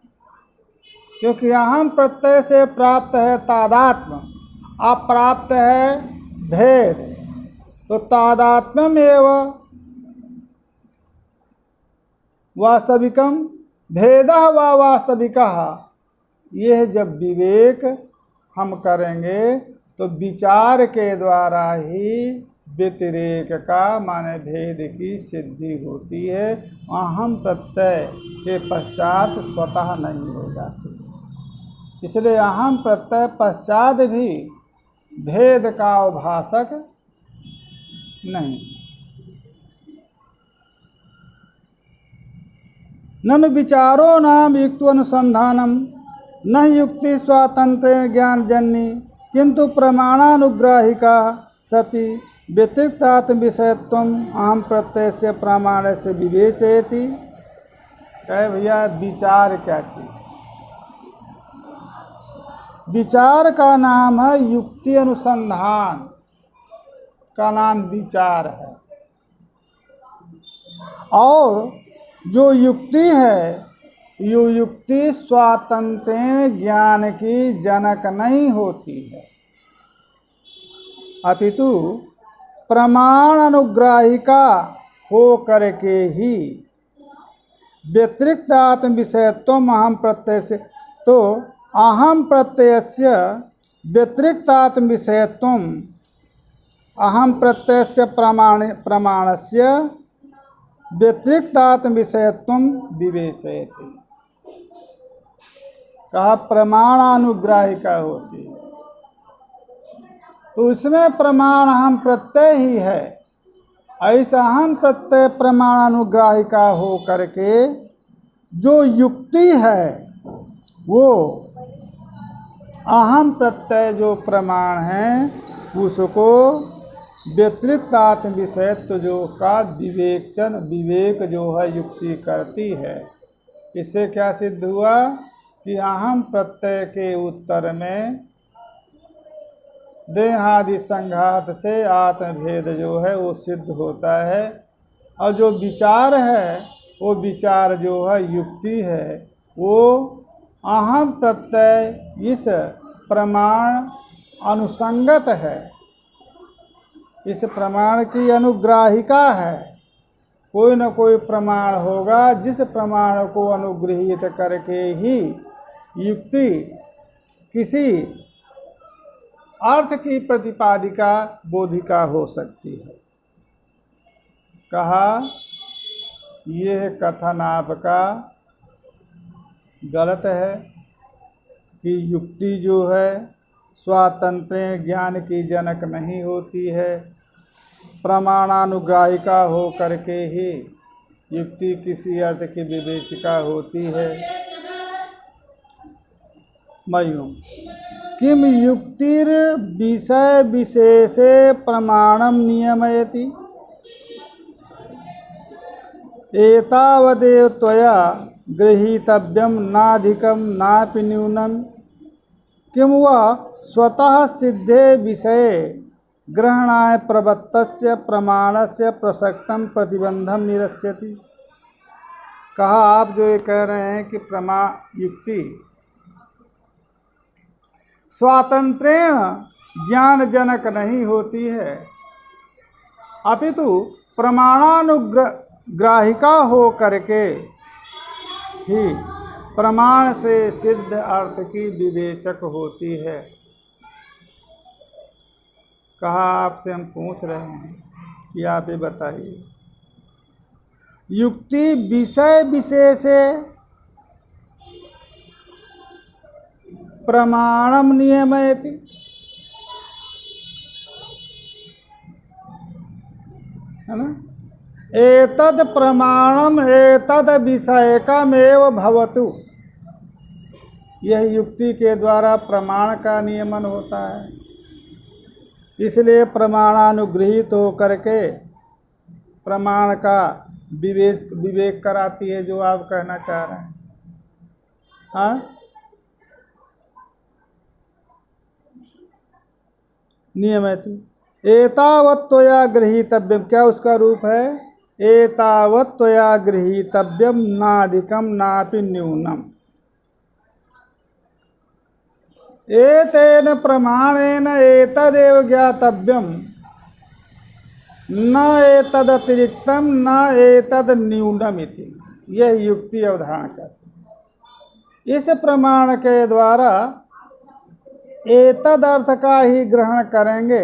क्योंकि अहम प्रत्यय से प्राप्त है तादात्म्य, अप्राप्त है भेद। तो तादात्म्यम एवं वास्तविकम भेदः व वास्तविकः। यह जब विवेक हम करेंगे तो विचार के द्वारा ही व्यतिरेक का माने भेद की सिद्धि होती है। अहम प्रत्यय के पश्चात स्वतः नहीं हो जाती। इसलिए अहम प्रत्यय पश्चात भी भेद का अवभाषक नहीं। ननु विचारो नाम युक्त्वनुसंधानम न युक्ति स्वातंत्र ज्ञान जन्य किंतु प्रमाणानुग्राहिका सति व्यतिरिक्तात्म विषयत्व अहम प्रत्यय से प्रमाण से विवेचयति। कहे भैया विचार क्या चीज? विचार का नाम है युक्ति, अनुसंधान का नाम विचार है। और जो युक्ति है, यो युक्ति स्वातंत्र ज्ञान की जनक नहीं होती है, अपितु प्रमाण अनुग्राहिका हो करके ही व्यतिरिक्त आत्म विषयत्व अहम प्रत्यय से, तो अहम प्रत्ययस्य व्यतिरिक्त आत्म विषयत्व अहम प्रत्ययस्य प्रमाणस्य व्यतिरिक्त आत्म विषयत्व विवेचयति। कहा प्रमाणानुग्राहिका होती है, तो उसमें प्रमाण अहम प्रत्यय ही है। ऐसा अहम प्रत्यय प्रमाणानुग्राहिका हो करके जो युक्ति है वो अहम प्रत्यय जो प्रमाण है उसको व्यतिरिक्त आत्म विषयत्व जो का विवेक जो है युक्ति करती है। इससे क्या सिद्ध हुआ कि अहम प्रत्यय के उत्तर में देहादि संघात से आत्मभेद जो है वो सिद्ध होता है, और जो विचार है वो विचार जो है युक्ति है, वो अहम प्रत्यय इस प्रमाण अनुसंगत है, इस प्रमाण की अनुग्राहिका है। कोई न कोई प्रमाण होगा जिस प्रमाण को अनुग्रहित करके ही युक्ति किसी अर्थ की प्रतिपादिका बोधिका हो सकती है। कहा यह कथन आपका गलत है कि युक्ति जो है स्वातंत्र ज्ञान की जनक नहीं होती है, प्रमाणानुग्राहिका हो करके ही युक्ति किसी अर्थ की विवेचिका होती है। मयूं किम युक्तिर विषय विशेषे प्रमाणम नियमयति एतावदेव त्वया गृहीतव्यम नाधिकम नापि न्यूनम किम वह स्वतः सिद्धे विषये ग्रहणाय प्रवत्तस्य प्रमाणस्य प्रसक्तम प्रतिबंधम निरस्यति। कहा आप जो ये कह रहे हैं कि युक्ति स्वातंत्रेण ज्ञान जनक नहीं होती है, अपितु प्रमाणानुग्राहिका हो करके ही प्रमाण से सिद्ध अर्थ की विवेचक होती है। कहा आपसे हम पूछ रहे हैं कि आप ये बताइए, युक्ति विषय विशेषे प्रमाणम नियमयति, है ना? एतद प्रमाणम एतद विषयकमेव भवतु, यह युक्ति के द्वारा प्रमाण का नियमन होता है। इसलिए प्रमाणानुगृहित हो करके प्रमाण का विवेक कराती है, जो आप कहना चाह रहे हैं। हाँ, नियमयति एतावत्त्वया गृहीतव्यम, क्या उसका रूप है? एतावत्त्वया गृहीतव्यम नाधिकम नापि न्यूनम। एतेन प्रमाणेन एतदेव ज्ञातव्यम न एतदतिरिक्तम न एतद न्यूनम इति। यह युक्ति अवधारण करती है। इस प्रमाण के द्वारा एतद अर्थ का ही ग्रहण करेंगे,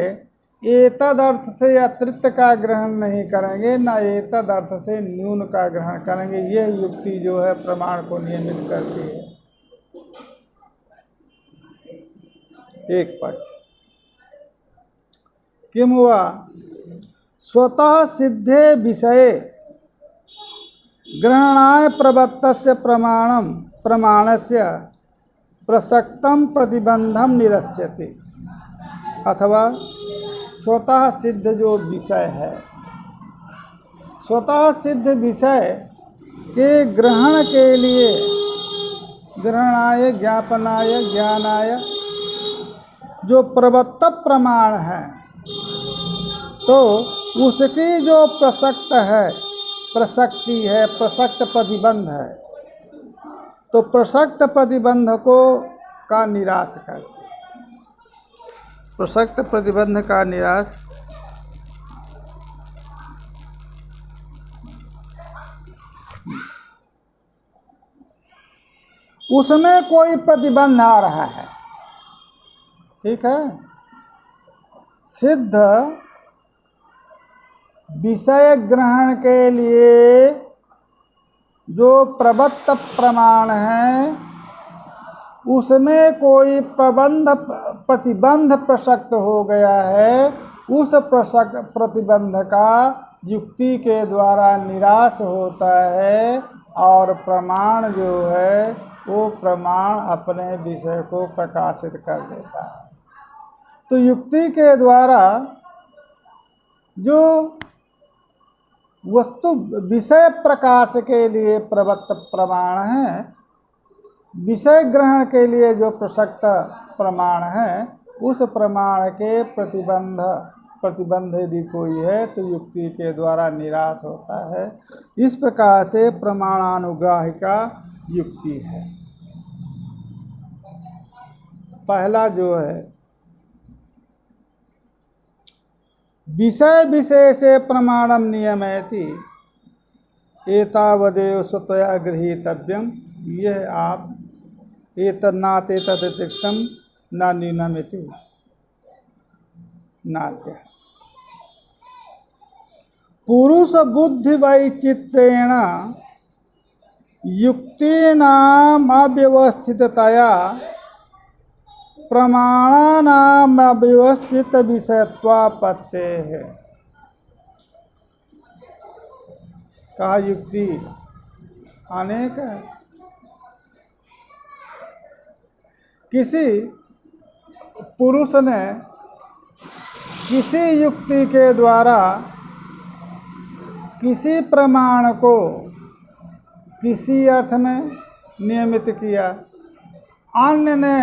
एतद अर्थ से अतिरिक्त का ग्रहण नहीं करेंगे, न एतद अर्थ से न्यून का ग्रहण करेंगे। यह युक्ति जो है प्रमाण को नियमित करती है। एक पक्ष किम हुआ स्वतः सिद्धे विषये ग्रहणाय प्रवत्तस्य प्रमाणस्य प्रसक्तम प्रतिबंधम निरस्यते। अथवा स्वतः सिद्ध जो विषय है, स्वतः सिद्ध विषय के ग्रहण के लिए, ग्रहणाय ज्ञापनाय ज्ञानाय जो प्रवत्त प्रमाण है, तो उसकी जो प्रसक्त है, प्रसक्ति है, प्रसक्त प्रतिबंध है, तो प्रसक्त प्रतिबंध को का निराश करते हैं। प्रसक्त प्रतिबंध का निराश उसमें कोई प्रतिबंध आ रहा है, ठीक है। सिद्ध विषय ग्रहण के लिए जो प्रवत्त प्रमाण है, उसमें कोई प्रतिबंध प्रसक्त हो गया है। उस प्रसक्त प्रतिबंध का युक्ति के द्वारा निराश होता है और प्रमाण जो है वो प्रमाण अपने विषय को प्रकाशित कर देता है। तो युक्ति के द्वारा जो वस्तु विषय प्रकाश के लिए प्रवत्त प्रमाण है, विषय ग्रहण के लिए जो प्रसक्त प्रमाण है, उस प्रमाण के प्रतिबंध यदि कोई है तो युक्ति के द्वारा निराश होता है। इस प्रकार से प्रमाणानुग्राहिका युक्ति है। पहला जो है विषय विशेषे प्रमाणम नियमयति एतावदेव स्वतया गृहीतव्यम, यह आप एतन्नाते तदतिरिक्तम न न्यूनमिति नाद्य। पुरुष बुद्धि वैचित्रेण युक्तीनाम अव्यवस्थिततया प्रमाणानाम अव्यवस्थित विषयत्वापत्ते है। कहा युक्ति अनेक है। किसी पुरुष ने किसी युक्ति के द्वारा किसी प्रमाण को किसी अर्थ में नियमित किया, अन्य ने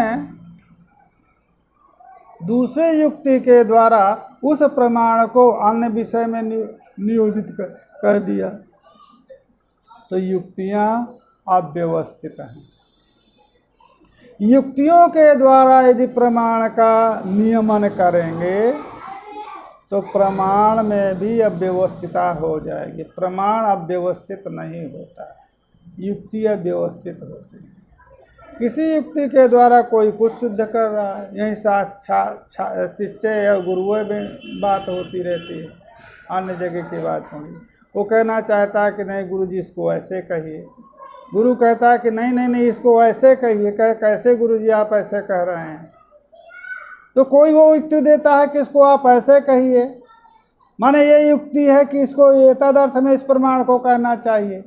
दूसरे युक्ति के द्वारा उस प्रमाण को अन्य विषय में नियोजित कर दिया, तो युक्तियां अव्यवस्थित हैं। युक्तियों के द्वारा यदि प्रमाण का नियमन करेंगे तो प्रमाण में भी अव्यवस्थितता हो जाएगी। प्रमाण अव्यवस्थित नहीं होता है, युक्ति अव्यवस्थित होती है। किसी युक्ति के द्वारा कोई कुछ सिद्ध कर रहा है, यही साथ शिष्य या गुरुओं में बात होती रहती है, अन्य जगह की बात होगी। वो कहना चाहता है कि नहीं गुरुजी इसको ऐसे कहिए, गुरु कहता है कि नहीं इसको ऐसे कहिए। कैसे गुरुजी आप ऐसे कह रहे हैं? तो कोई वो युक्ति देता है कि इसको आप ऐसे कहिए, माने ये युक्ति है कि इसको ये तदर्थ में इस प्रमाण को कहना चाहिए।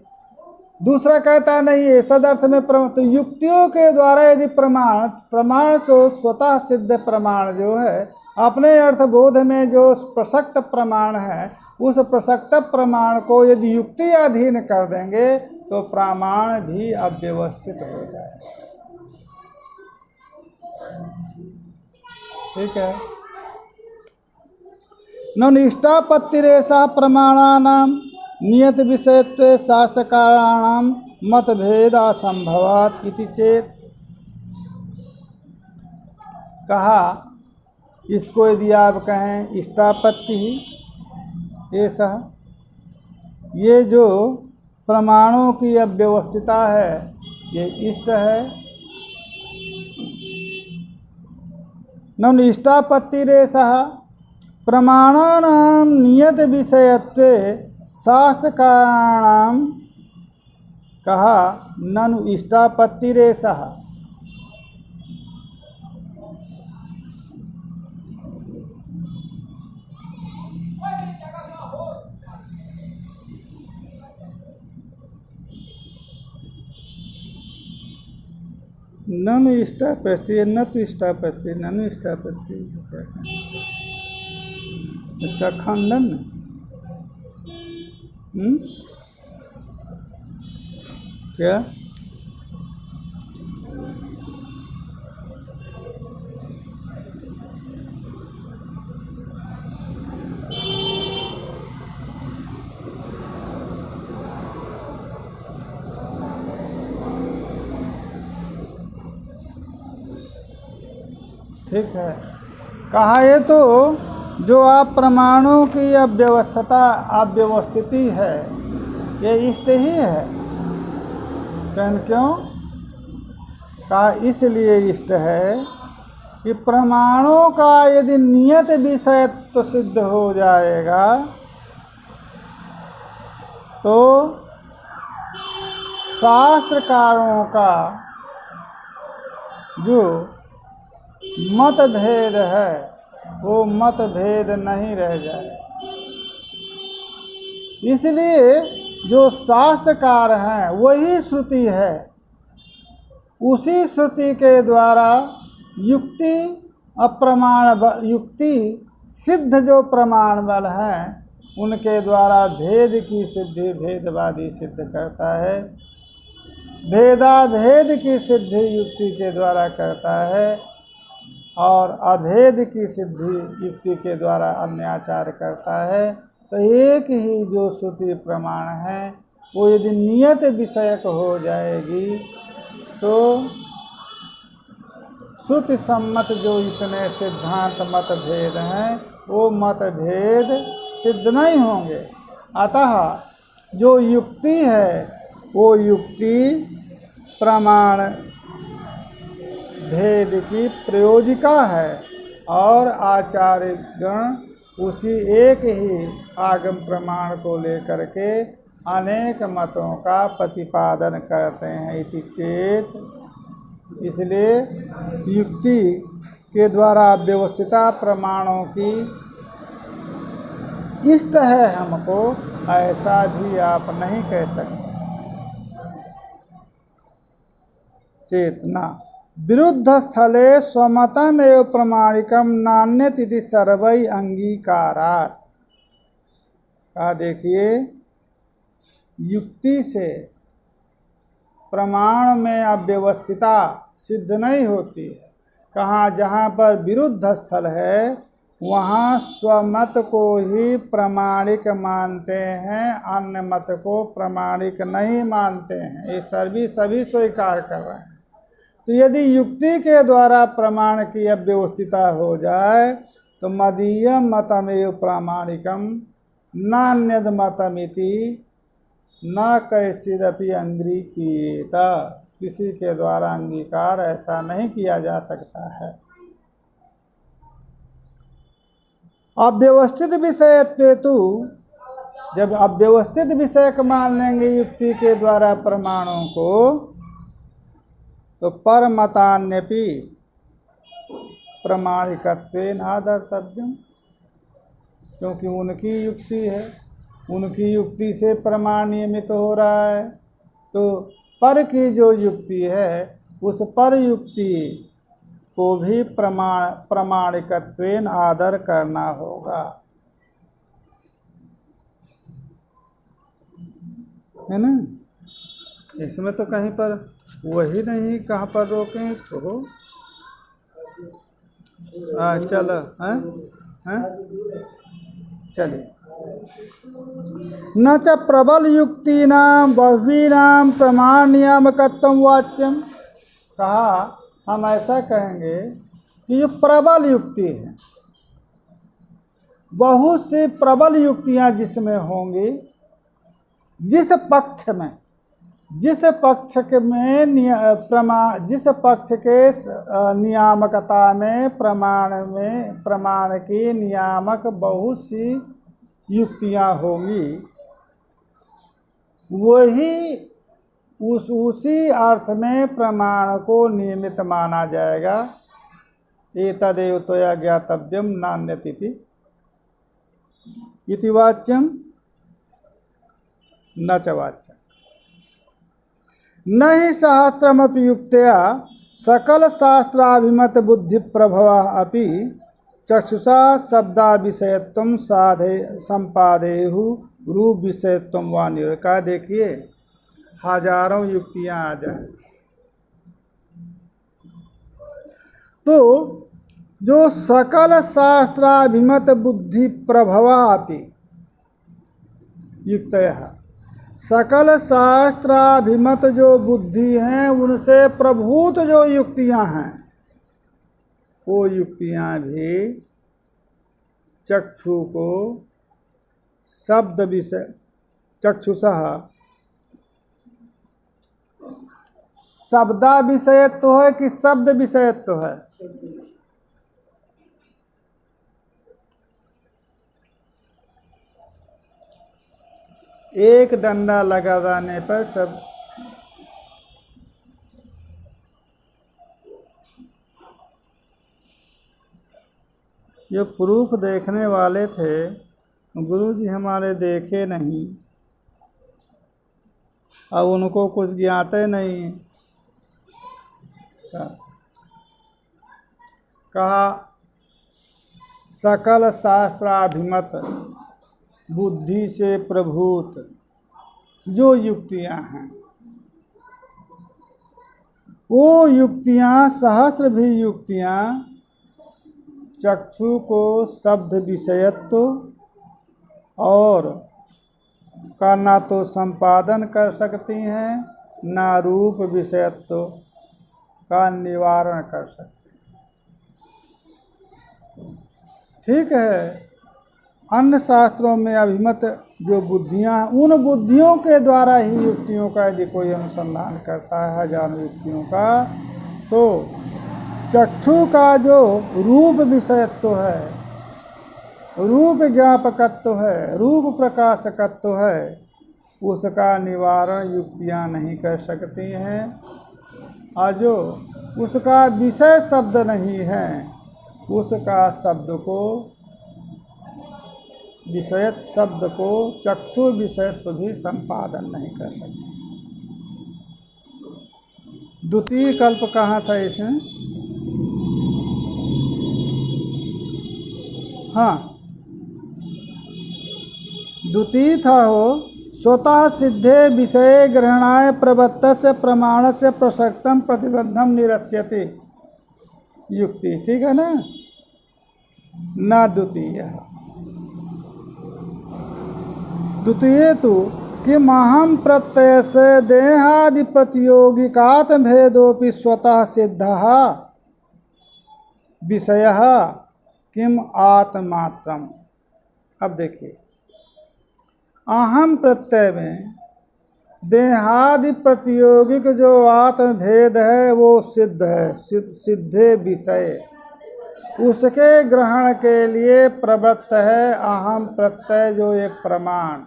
दूसरा कहता है नहीं ये तदर्थ में तो युक्तियों के द्वारा यदि प्रमाण तो स्वतः सिद्ध प्रमाण जो है, अपने अर्थबोध में जो प्रसक्त प्रमाण है, उस प्रसक्त प्रमाण को यदि युक्ति अधीन कर देंगे तो प्रमाण भी अव्यवस्थित हो जाएगा। ठीक है। निष्ठापत्तिरेषा प्रमाणानां नियत विषयत्वे शास्त्रकाराणां मतभेद असंभवात् इति चेत। कहा इसको यदि आप कहें इष्टापत्ति ऐसा, ये जो प्रमाणों की अव्यवस्थितता है ये इष्ट है। इष्टापत्तिरेषा प्रमाणानां नियत विषयत्वे शास्त्रकाराणां कहा ननु इष्टापत्तिरेषा। ननु इष्टापत्ति न तो इष्टापत्ति ननु इष्टापत्ति, इसका खंडन। क्या ठीक है, कहा ये तो जो आप प्रमाणों की अव्यवस्थिति है ये इष्ट ही है। क्यों? कहा इसलिए इष्ट है कि प्रमाणों का यदि नियत विषय तो सिद्ध हो जाएगा तो शास्त्रकारों का जो मतभेद है वो मतभेद नहीं रह जाए। इसलिए जो शास्त्रकार हैं वही श्रुति है, उसी श्रुति के द्वारा युक्ति युक्ति सिद्ध जो प्रमाण बल हैं उनके द्वारा भेद की सिद्धि भेदवादी सिद्ध करता है, भेदाभेद की सिद्धि युक्ति के द्वारा करता है और अभेद की सिद्धि युक्ति के द्वारा अन्याचार करता है। तो एक ही जो श्रुति प्रमाण है वो यदि नियत विषयक हो जाएगी तो श्रुति सम्मत जो इतने सिद्धांत मतभेद हैं वो मतभेद सिद्ध नहीं होंगे। अतः जो युक्ति है वो युक्ति प्रमाण भेद की प्रयोजिका है और आचार्य गण उसी एक ही आगम प्रमाण को लेकर के अनेक मतों का प्रतिपादन करते हैं इति चेत। इसलिए युक्ति के द्वारा व्यवस्थिता प्रमाणों की इष्ट है हमको, ऐसा भी आप नहीं कह सकते। चेतना विरुद्ध स्थले स्वमतम एवं प्रमाणिकम नान्यतिथि सर्वै अंगीकारात्। कहा देखिए युक्ति से प्रमाण में अव्यवस्थिता सिद्ध नहीं होती है। कहाँ जहाँ पर विरुद्ध स्थल है वहाँ स्वमत को ही प्रमाणिक मानते हैं, अन्य मत को प्रमाणिक नहीं मानते हैं। ये सभी स्वीकार कर रहे हैं। तो यदि युक्ति के द्वारा प्रमाण की अव्यवस्थिता हो जाए तो मदीय मतमेव प्रामाणिकम नान्यद मतमिति न कैसिदपि अंगीक्रियेत। किसी के द्वारा अंगीकार ऐसा नहीं किया जा सकता है। अव्यवस्थित विषयत्वे तो जब अव्यवस्थित विषय को मान लेंगे युक्ति के द्वारा प्रमाणों को तो परमतान्यपि प्रमाणिकत्वेन आदर्तव्यम, क्योंकि उनकी युक्ति है, उनकी युक्ति से प्रमाण नियमित हो रहा है। तो पर की जो युक्ति है उस पर युक्ति को भी प्रमाणिकत्वेन आदर करना होगा, है ना। इसमें तो कहीं पर वही नहीं, कहाँ पर रोकें इसको। चलो हैं चलिए। न च प्रबल युक्तीनां बह्वीनां प्रमाण नियामकत्वं वाच्यम। कहा हम ऐसा कहेंगे कि जो प्रबल युक्ति है, बहुत सी प्रबल युक्तियां जिसमें होंगी, जिस पक्ष के नियामकता में प्रमाण की नियामक बहुत सी युक्तियां होंगी, वही उसी अर्थ में प्रमाण को नियमित माना जाएगा। एतदेव त्वया ज्ञातव्यम नान्यतिथि इति वाच्यम न च वाच्यम। न ही सहस्रमपि युक्तया सकल शास्त्राभिमत बुद्धि प्रभवा अपि चक्षुषा शब्दा विषयत्वम साधे संपादेहु रूप विषयत्वम वा निरका। देखिए हजारों युक्तियां आ जाए तो जो सकल शास्त्राभिमत बुद्धि प्रभवा अपि युक्तयः, सकल शास्त्राभिमत जो बुद्धि हैं उनसे प्रभूत जो युक्तियां हैं वो युक्तियां भी चक्षु को शब्द विषय चक्षुषा शब्दा विषयत्व है कि शब्द विषयत्व है? एक डंडा लगा देने पर सब जो प्रूफ देखने वाले थे गुरुजी हमारे देखे नहीं, अब उनको कुछ ज्ञाते नहीं। कहा सकल शास्त्राभिमत बुद्धि से प्रभूत जो युक्तियां हैं वो युक्तियां सहस्त्र भी युक्तियां चक्षु को शब्द विषयत्व और का ना तो संपादन कर सकती हैं ना रूप विषयत्व का निवारण कर सकती हैं। ठीक है, अन्य शास्त्रों में अभिमत जो बुद्धियां उन बुद्धियों के द्वारा ही युक्तियों का यदि कोई अनुसंधान करता है हजारों युक्तियों का, तो चक्षु का जो रूप विषयत्व है, रूप ज्ञापकत्व है, रूप प्रकाशकत्व है, उसका निवारण युक्तियां नहीं कर सकती हैं। और जो उसका विषय शब्द नहीं है उसका शब्द को विषयत शब्द को चक्षु विषयत्व भी संपादन नहीं कर सकते। द्वितीय कल्प कहाँ था इसमें? हाँ, द्वितीय था हो स्वतः सिद्धे विषय ग्रहणाय प्रवृत्तस्य प्रमाणस्य प्रसक्तम प्रतिबद्धम निरस्यते युक्ति। ठीक है ना? ना द्वितीय द्वितीय तो किमहं प्रत्यय से देहादि प्रतियोगिकात् भेदोपि स्वतः सिद्धः विषयः किम आत्मात्रम। अब देखिए अहम प्रत्यय में देहादि प्रतियोगिक जो आत्म भेद है वो सिद्ध है, सिद्धे विषय उसके ग्रहण के लिए प्रवृत्त है अहम प्रत्यय जो एक प्रमाण,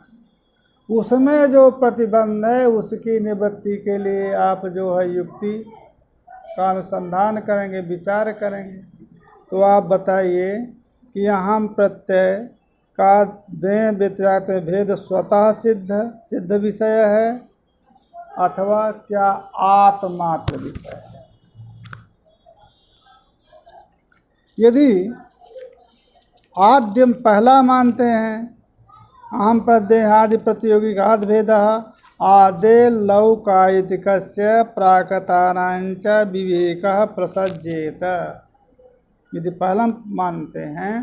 उसमें जो प्रतिबंध है उसकी निवृत्ति के लिए आप जो है युक्ति का अनुसंधान करेंगे, विचार करेंगे। तो आप बताइए कि अहम प्रत्यय का देह व्यतिरिक्त भेद स्वतः सिद्ध विषय है अथवा क्या आत्मात्र विषय है? यदि आद्यम पहला मानते हैं अहम प्रदेहादि प्रतियोगिकात् भेदः आदे लौकायतिकस्य प्राकृतानांच विवेकः प्रसज्येत। यदि पहला मानते हैं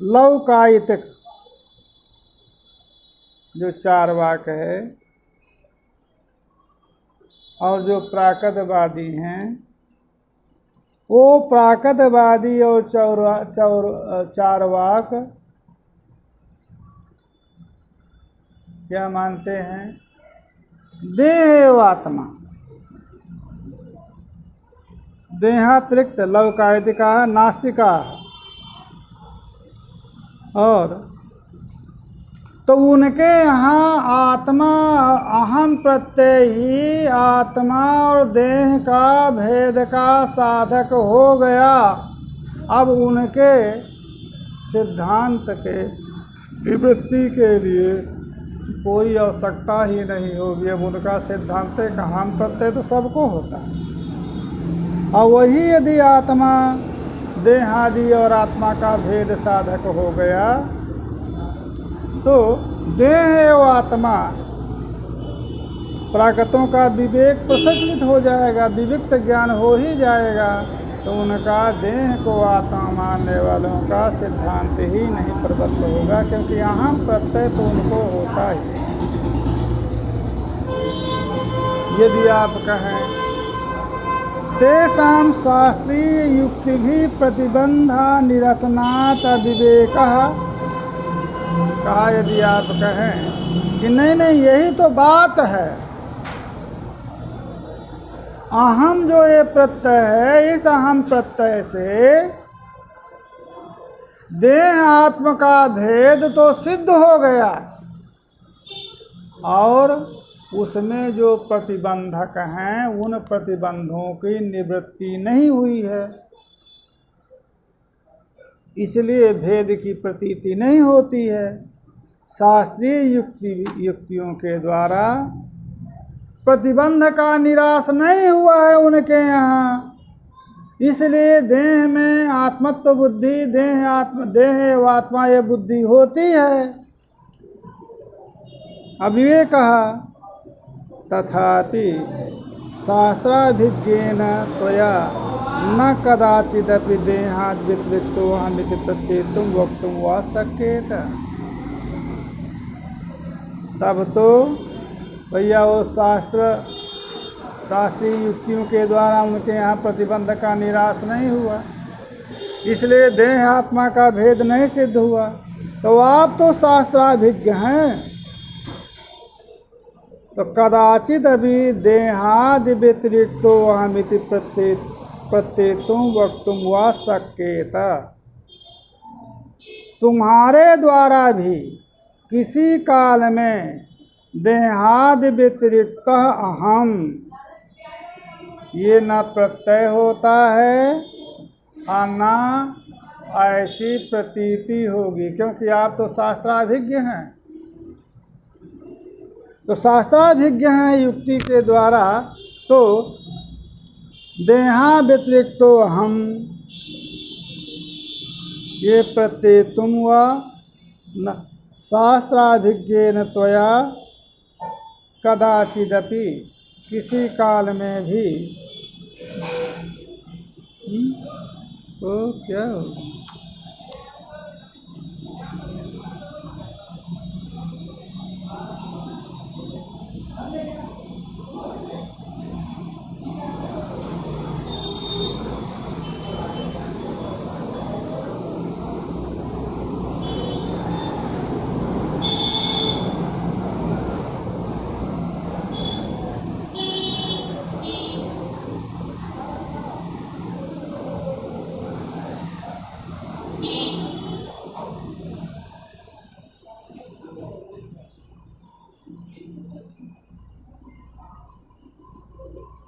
लौकायतिक जो चार वाक है और जो प्राकृतवादी हैं वो प्राकृतवादी और चारवाक क्या मानते हैं? देह आत्मा, देहातिरिक्त लौकायतिका नास्तिका। और तो उनके यहाँ आत्मा अहम प्रत्यय ही आत्मा और देह का भेद का साधक हो गया। अब उनके सिद्धांत के निवृत्ति के लिए कोई आवश्यकता ही नहीं होगी। अब उनका सिद्धांत का अहम प्रत्यय तो सबको होता है। और वही यदि आत्मा देहादि और आत्मा का भेद साधक हो गया तो देह एवं आत्मा प्राकृतों का विवेक प्रसज्जित हो जाएगा, विविक्त ज्ञान हो ही जाएगा। तो उनका देह को आत्मा मानने वालों का सिद्धांत ही नहीं प्रबल होगा, क्योंकि अहम प्रत्यय तो उनको होता ही। यदि आप कहें तेषां शास्त्रीय युक्ति भी प्रतिबंधा निरसनात् अविवेकः, कहा यदि आप कहें कि नहीं नहीं यही तो बात है, अहम जो ये प्रत्यय है, इस अहम प्रत्यय से देह आत्म का भेद तो सिद्ध हो गया और उसमें जो प्रतिबंधक हैं उन प्रतिबंधों की निवृत्ति नहीं हुई है, इसलिए भेद की प्रतीति नहीं होती है। शास्त्रीय युक्तियों के द्वारा प्रतिबंध का निराश नहीं हुआ है उनके यहाँ, इसलिए देह में आत्मत्व बुद्धि, देह एवं आत्मा ये बुद्धि होती है। अब ये कहा तथापि शास्त्राभिज्ञेन त्वया न कदाचिदपि देहाद् व्यतिरिक्तोऽहमिति प्रत्येतुं वक्तुं वा शक्येत। तब तो भैया वो शास्त्रीय युक्तियों के द्वारा उनके यहाँ प्रतिबंध का निराश नहीं हुआ, इसलिए देह आत्मा का भेद नहीं सिद्ध हुआ। तो आप तो शास्त्राभिज्ञ हैं, तो कदाचित अभी देहादि व्यतिरिक्तो अहमिति प्रत्येतुं वक्तुं वा शक्येत। तुम्हारे द्वारा भी किसी काल में देहादि व्यतिरिक्त अहम ये न प्रत्यय होता है और न ऐसी प्रतीति होगी, क्योंकि आप तो शास्त्राभिज्ञ हैं। तो शास्त्राभिज्ञ हैं युक्ति के द्वारा, तो देहा व्यतिरिक्तो अहम ये प्रत्येतुं वा न शास्त्राभिज्ञेन त्वया कदाचिदपि किसी काल में भी तो क्या होगा?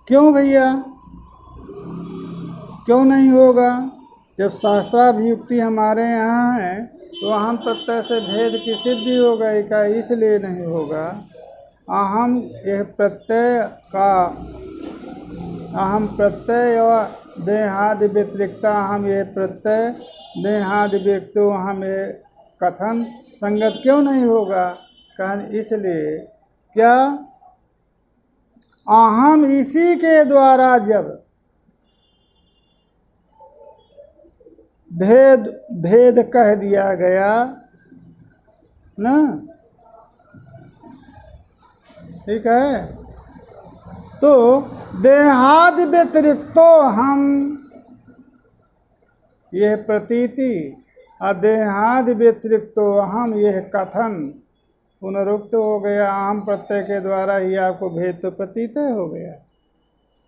क्यों भैया, क्यों नहीं होगा? जब शास्त्राभियुक्ति हमारे यहाँ है तो अहम प्रत्यय से भेद की सिद्धि हो गई का, इसलिए नहीं होगा। अहम यह प्रत्यय का अहम प्रत्यय और देहादि व्यतिरिक्ता अहम यह प्रत्यय देहादि व्यतिरिक्तो अहम ये कथन संगत क्यों नहीं होगा? कहन इसलिए क्या अहम इसी के द्वारा जब भेद कह दिया गया ना, ठीक है, तो देहादि व्यतिरिक्तो हम यह प्रतीति और देहादि व्यतिरिक्तो हम यह कथन पुनरुक्त हो गया। अहम प्रत्यय के द्वारा ही आपको भेद तो प्रतीत हो गया।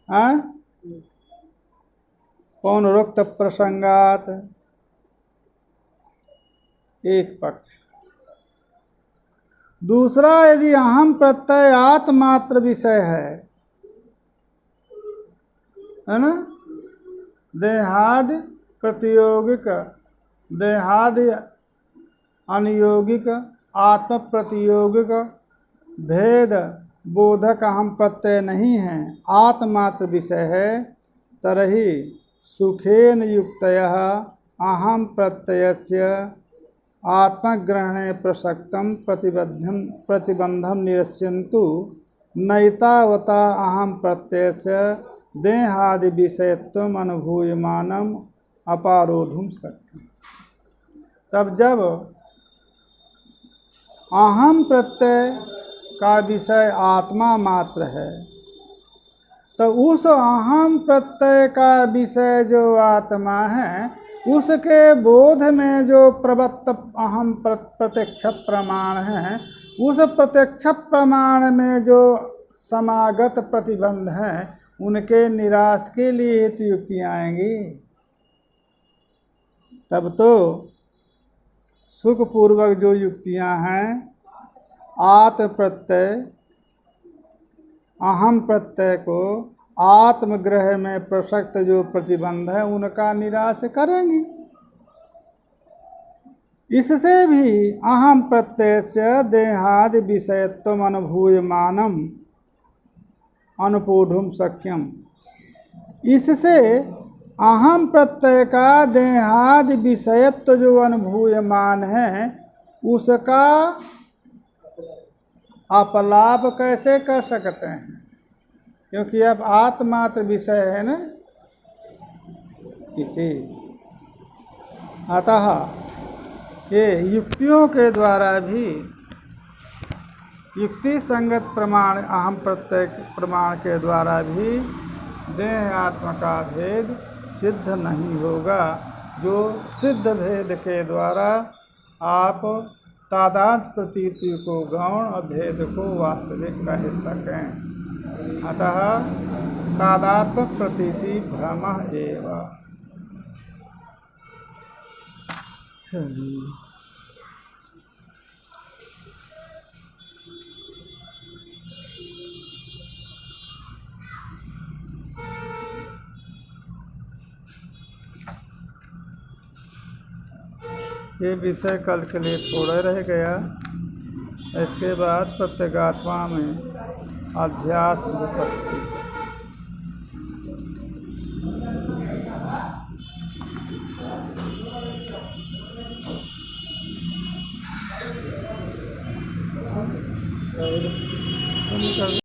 हाँ, पौनरुक्त प्रसंगात एक पक्ष। दूसरा, यदि अहम प्रत्यय आत्मात्र विषय है ना, देहादि प्रतियोगिक देहादि अनियोगिक आत्म प्रतियोगिक भेद बोधक अहम प्रत्यय नहीं है, आत्मात्र विषय है, तरहि सुखेन युक्तयः अहम प्रत्ययस्य आत्मग्रहणे प्रसक्तं प्रतिबंधम निरस्यन्तु नैतावता अहम प्रत्ययस्य देहादि विषयत्वम अनुभूयमानम अपारोधुम शक्यम्। तब जब अहम प्रत्यय का विषय आत्मा मात्र है, तो उस अहम प्रत्यय का विषय जो आत्मा है, उसके बोध में जो प्रवत्त अहम प्रत्यक्ष प्रमाण है, उस प्रत्यक्ष प्रमाण में जो समागत प्रतिबंध हैं, उनके निराश के लिए हेतु युक्तियाँ आएंगी। तब तो सुखपूर्वक जो युक्तियाँ हैं, आत्म प्रत्यय अहम प्रत्यय को आत्मग्रह में प्रसक्त जो प्रतिबंध है, उनका निराश करेंगी। इससे भी अहम प्रत्यय से देहादि विषयत्वम अनुभूयमानम अनुपोढ़ुम शक्यम। इससे अहम प्रत्यय का देहादि विषयत्व जो अनुभूयमान है, उसका अपलाप कैसे कर सकते हैं, क्योंकि अब आत्मात्र विषय है ना इति। अतः ये युक्तियों के द्वारा भी, युक्ति संगत प्रमाण अहम प्रत्यय प्रमाण के द्वारा भी देह आत्मा का भेद सिद्ध नहीं होगा। जो सिद्ध भेद के द्वारा आप तादाद प्रतीति को गौण और भेद को वास्तविक कह सकें। अतः तादात्मक प्रतीति भ्रम एव। चलिए, ये विषय कल के लिए थोड़ा रह गया। इसके बाद प्रत्येगात्मा में अध्यास हो सकती